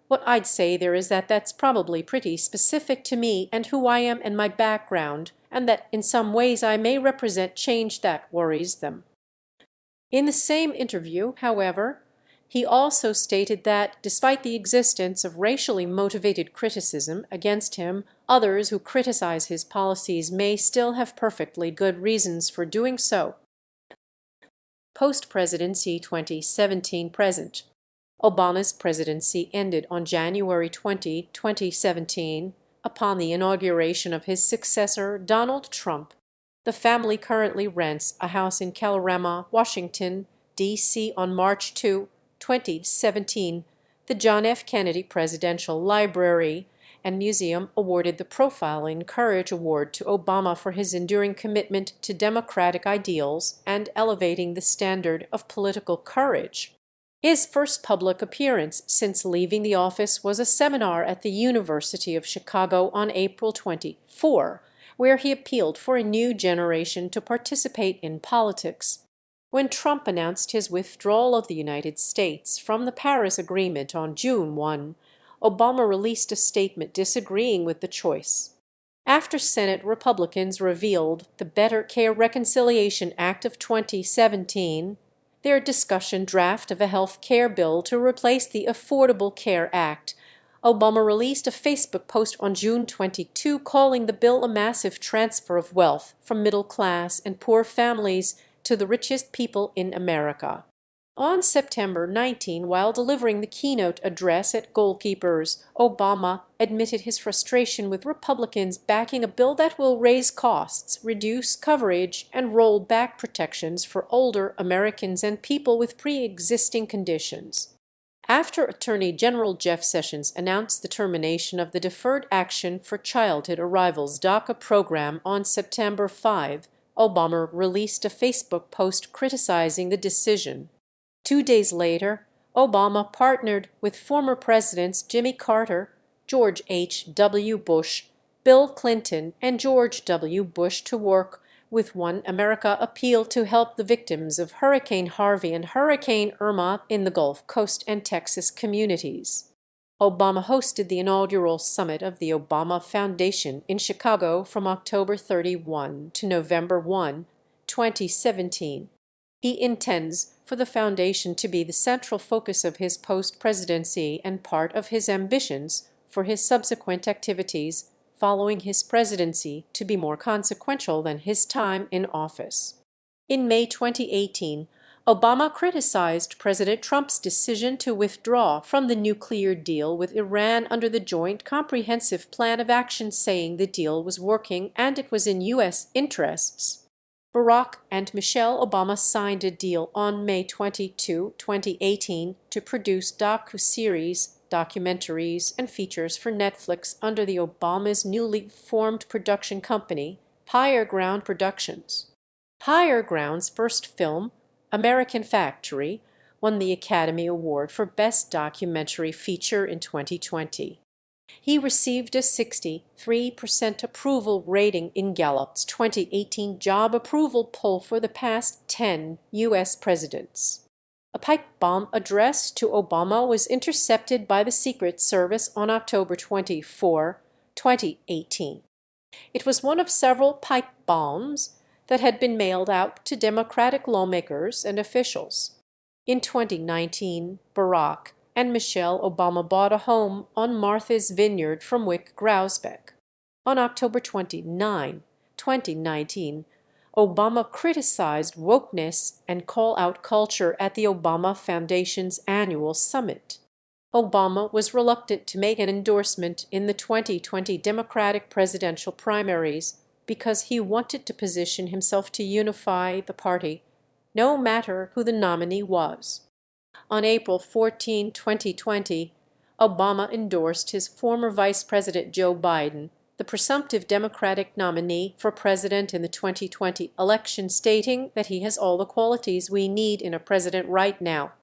What I'd say there is that that's probably pretty specific to me and who I am and my background, and that in some ways I may represent change that worries them." In the same interview, however, he also stated that, despite the existence of racially motivated criticism against him, others who criticize his policies may still have perfectly good reasons for doing so. Post-presidency 2017-present. Obama's presidency ended on January 20, 2017, upon the inauguration of his successor, Donald Trump. The family currently rents a house in Kalorama, Washington, D.C. On March 2, 2017, the John F. Kennedy Presidential Library and Museum awarded the Profile in Courage Award to Obama for his enduring commitment to democratic ideals and elevating the standard of political courage. His first public appearance since leaving the office was a seminar at the University of Chicago on April 24, where he appealed for a new generation to participate in politics. When Trump announced his withdrawal of the United States from the Paris Agreement on June 1, Obama released a statement disagreeing with the choice. After Senate Republicans revealed the Better Care Reconciliation Act of 2017, their discussion draft of a health care bill to replace the Affordable Care Act, Obama released a Facebook post on June 22 calling the bill a massive transfer of wealth from middle-class and poor families to the richest people in America. On September 19, while delivering the keynote address at Goalkeepers, Obama admitted his frustration with Republicans backing a bill that will raise costs, reduce coverage, and roll back protections for older Americans and people with pre-existing conditions. After Attorney General Jeff Sessions announced the termination of the Deferred Action for Childhood Arrivals DACA program on September 5, Obama released a Facebook post criticizing the decision. 2 days later, Obama partnered with former presidents Jimmy Carter, George H. W. Bush, Bill Clinton, and George W. Bush to work with One America Appeal to help the victims of Hurricane Harvey and Hurricane Irma in the Gulf Coast and Texas communities. Obama hosted the inaugural summit of the Obama Foundation in Chicago from October 31 to November 1, 2017. He intends for the foundation to be the central focus of his post-presidency and part of his ambitions for his subsequent activities following his presidency to be more consequential than his time in office. In May 2018, Obama criticized President Trump's decision to withdraw from the nuclear deal with Iran under the Joint Comprehensive Plan of Action, saying the deal was working and it was in U.S. interests. Barack and Michelle Obama signed a deal on May 22, 2018 to produce docu-series, documentaries, and features for Netflix under the Obama's newly formed production company, Higher Ground Productions. Higher Ground's first film, American Factory, won the Academy Award for Best Documentary Feature in 2020. He received a 63% approval rating in Gallup's 2018 job approval poll for the past 10 U.S. presidents. A pipe bomb addressed to Obama was intercepted by the Secret Service on October 24, 2018. It was one of several pipe bombs that had been mailed out to Democratic lawmakers and officials. In 2019, Barack and Michelle Obama bought a home on Martha's Vineyard from Wyck Grousbeck. On October 29, 2019, Obama criticized wokeness and call-out culture at the Obama Foundation's annual summit. Obama was reluctant to make an endorsement in the 2020 Democratic presidential primaries because he wanted to position himself to unify the party, no matter who the nominee was. On April 14, 2020, Obama endorsed his former Vice President Joe Biden, the presumptive Democratic nominee for president in the 2020 election, stating that he has all the qualities we need in a president right now.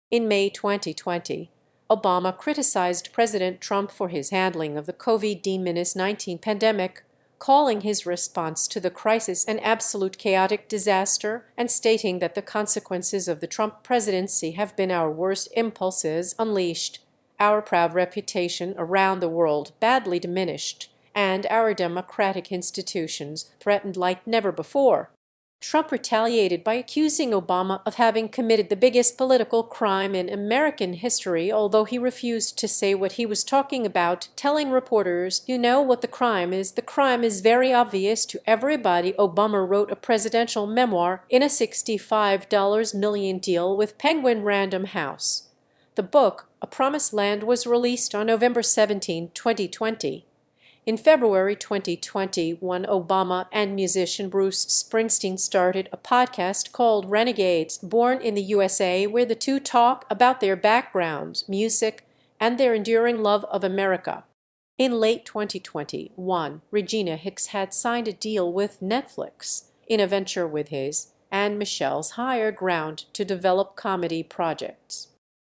In May 2020, Obama criticized President Trump for his handling of the COVID-19 pandemic, calling his response to the crisis an absolute chaotic disaster and stating that the consequences of the Trump presidency have been our worst impulses unleashed, our proud reputation around the world badly diminished, and our democratic institutions threatened like never before. Trump retaliated by accusing Obama of having committed the biggest political crime in American history, although he refused to say what he was talking about, telling reporters, "You know what the crime is. The crime is very obvious to everybody." Obama wrote a presidential memoir in a $65 million deal with Penguin Random House. The book, A Promised Land, was released on November 17, 2020. In February 2021, Obama and musician Bruce Springsteen started a podcast called Renegades, Born in the USA, where the two talk about their backgrounds, music, and their enduring love of America. In late 2021, Regina Hicks had signed a deal with Netflix in a venture with his and Michelle's Higher Ground to develop comedy projects.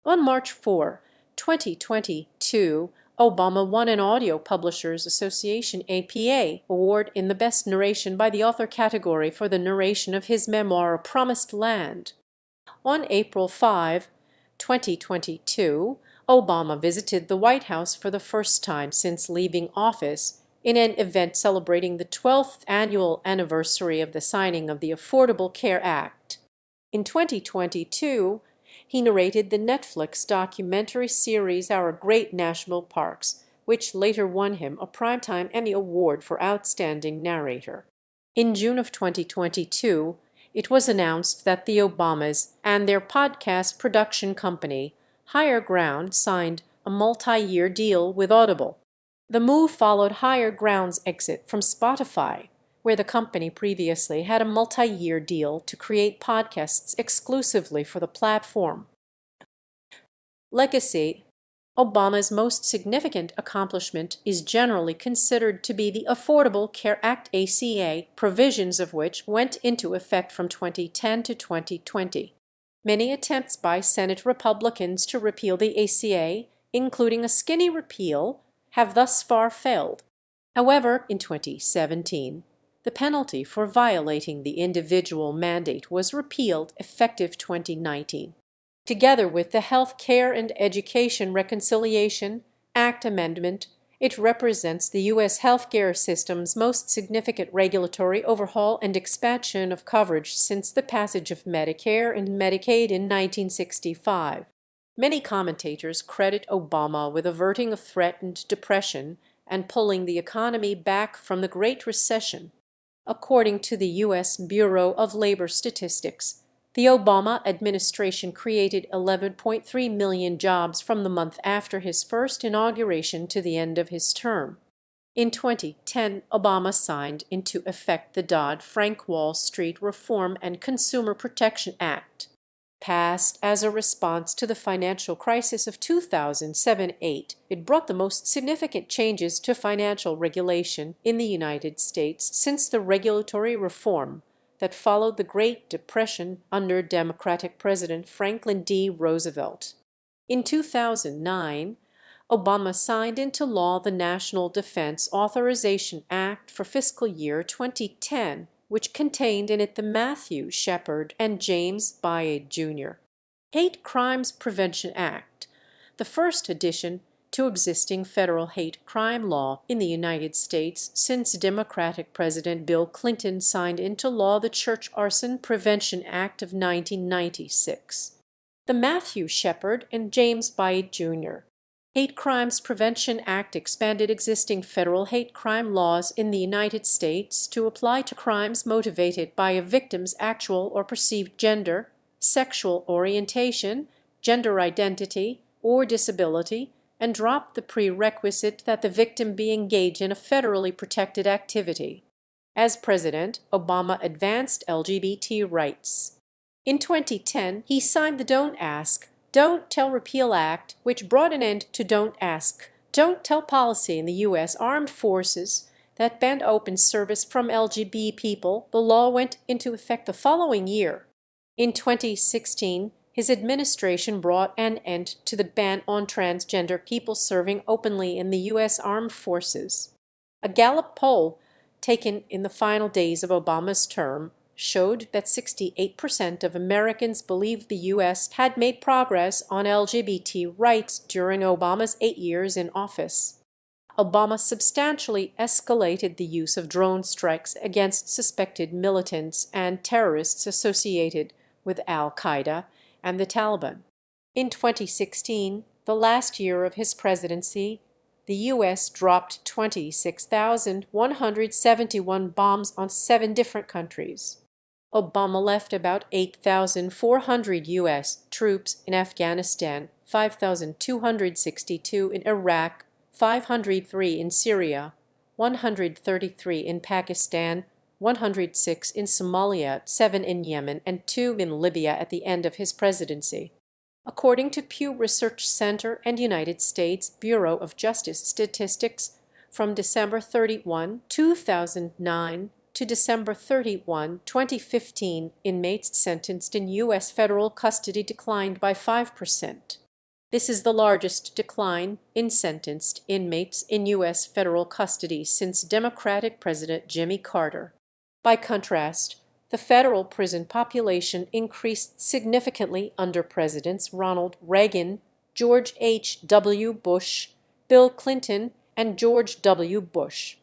On March 4, 2022, Obama won an Audio Publishers Association (APA) award in the Best Narration by the Author category for the narration of his memoir, A Promised Land. On April 5, 2022, Obama visited the White House for the first time since leaving office in an event celebrating the 12th annual anniversary of the signing of the Affordable Care Act. In 2022, he narrated the Netflix documentary series Our Great National Parks, which later won him a Primetime Emmy Award for Outstanding Narrator. In June of 2022, it was announced that the Obamas and their podcast production company, Higher Ground, signed a multi-year deal with Audible. The move followed Higher Ground's exit from Spotify, where the company previously had a multi-year deal to create podcasts exclusively for the platform. Legacy. Obama's most significant accomplishment is generally considered to be the Affordable Care Act (ACA), provisions of which went into effect from 2010 to 2020. Many attempts by Senate Republicans to repeal the ACA, including a skinny repeal, have thus far failed. However, in 2017, the penalty for violating the individual mandate was repealed effective 2019. Together with the Health Care and Education Reconciliation Act amendment, it represents the U.S. healthcare system's most significant regulatory overhaul and expansion of coverage since the passage of Medicare and Medicaid in 1965. Many commentators credit Obama with averting a threatened depression and pulling the economy back from the Great Recession. According to the U.S. Bureau of Labor Statistics, the Obama administration created 11.3 million jobs from the month after his first inauguration to the end of his term. In 2010, Obama signed into effect the Dodd-Frank Wall Street Reform and Consumer Protection Act. Passed as a response to the financial crisis of 2007-8, it brought the most significant changes to financial regulation in the United States since the regulatory reform that followed the Great Depression under Democratic President Franklin D. Roosevelt. In 2009, Obama signed into law the National Defense Authorization Act for fiscal year 2010, which contained in it the Matthew Shepard and James Byard Jr. Hate Crimes Prevention Act, the first addition to existing federal hate crime law in the United States since Democratic President Bill Clinton signed into law the Church Arson Prevention Act of 1996. The Matthew Shepard and James Byard Jr. Hate Crimes Prevention Act expanded existing federal hate crime laws in the United States to apply to crimes motivated by a victim's actual or perceived gender, sexual orientation, gender identity, or disability, and dropped the prerequisite that the victim be engaged in a federally protected activity. As president, Obama advanced LGBT rights. In 2010, he signed the Don't Ask, Don't Tell Repeal Act, which brought an end to Don't Ask, Don't Tell policy in the U.S. Armed Forces that banned open service from LGBT people. The law went into effect the following year. In 2016, his administration brought an end to the ban on transgender people serving openly in the U.S. Armed Forces. A Gallup poll taken in the final days of Obama's term showed that 68% of Americans believed the U.S. had made progress on LGBT rights during Obama's 8 years in office. Obama substantially escalated the use of drone strikes against suspected militants and terrorists associated with al-Qaeda and the Taliban. In 2016, the last year of his presidency, the U.S. dropped 26,171 bombs on 7 different countries. Obama left about 8,400 U.S. troops in Afghanistan, 5,262 in Iraq, 503 in Syria, 133 in Pakistan, 106 in Somalia, 7 in Yemen, and 2 in Libya at the end of his presidency. According to Pew Research Center and United States Bureau of Justice statistics, from December 31, 2009 to December 31, 2015, inmates sentenced in U.S. federal custody declined by 5%. This is the largest decline in sentenced inmates in U.S. federal custody since Democratic President Jimmy Carter. By contrast, the federal prison population increased significantly under Presidents Ronald Reagan, George H.W. Bush, Bill Clinton, and George W. Bush.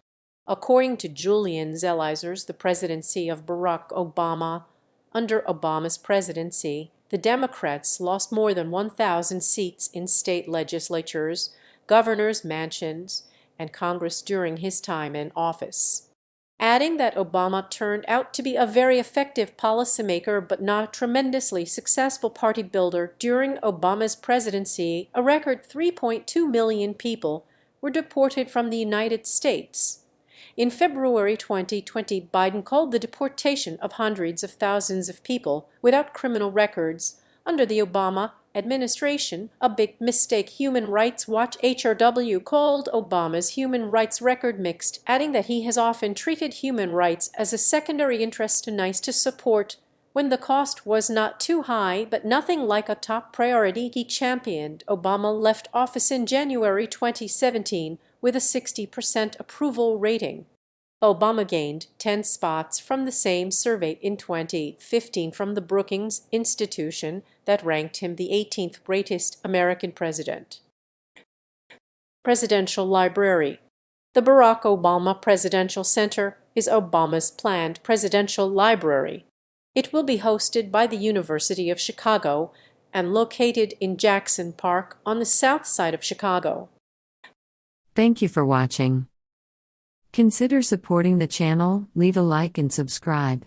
According to Julian Zelizer, the presidency of Barack Obama, under Obama's presidency, the Democrats lost more than 1,000 seats in state legislatures, governors' mansions, and Congress during his time in office. Adding that Obama turned out to be a very effective policymaker but not a tremendously successful party builder, during Obama's presidency, a record 3.2 million people were deported from the United States. In February 2020, Biden called the deportation of hundreds of thousands of people without criminal records under the Obama administration a big mistake. Human Rights Watch HRW called Obama's human rights record mixed, adding that he has often treated human rights as a secondary interest to support When the cost was not too high, but nothing like a top priority he championed, Obama left office in January 2017 with a 60% approval rating. Obama gained 10 spots from the same survey in 2015 from the Brookings Institution that ranked him the 18th greatest American president. Presidential Library. The Barack Obama Presidential Center is Obama's planned presidential library. It will be hosted by the University of Chicago and located in Jackson Park on the south side of Chicago. Thank you for watching. Consider supporting the channel, leave a like and subscribe.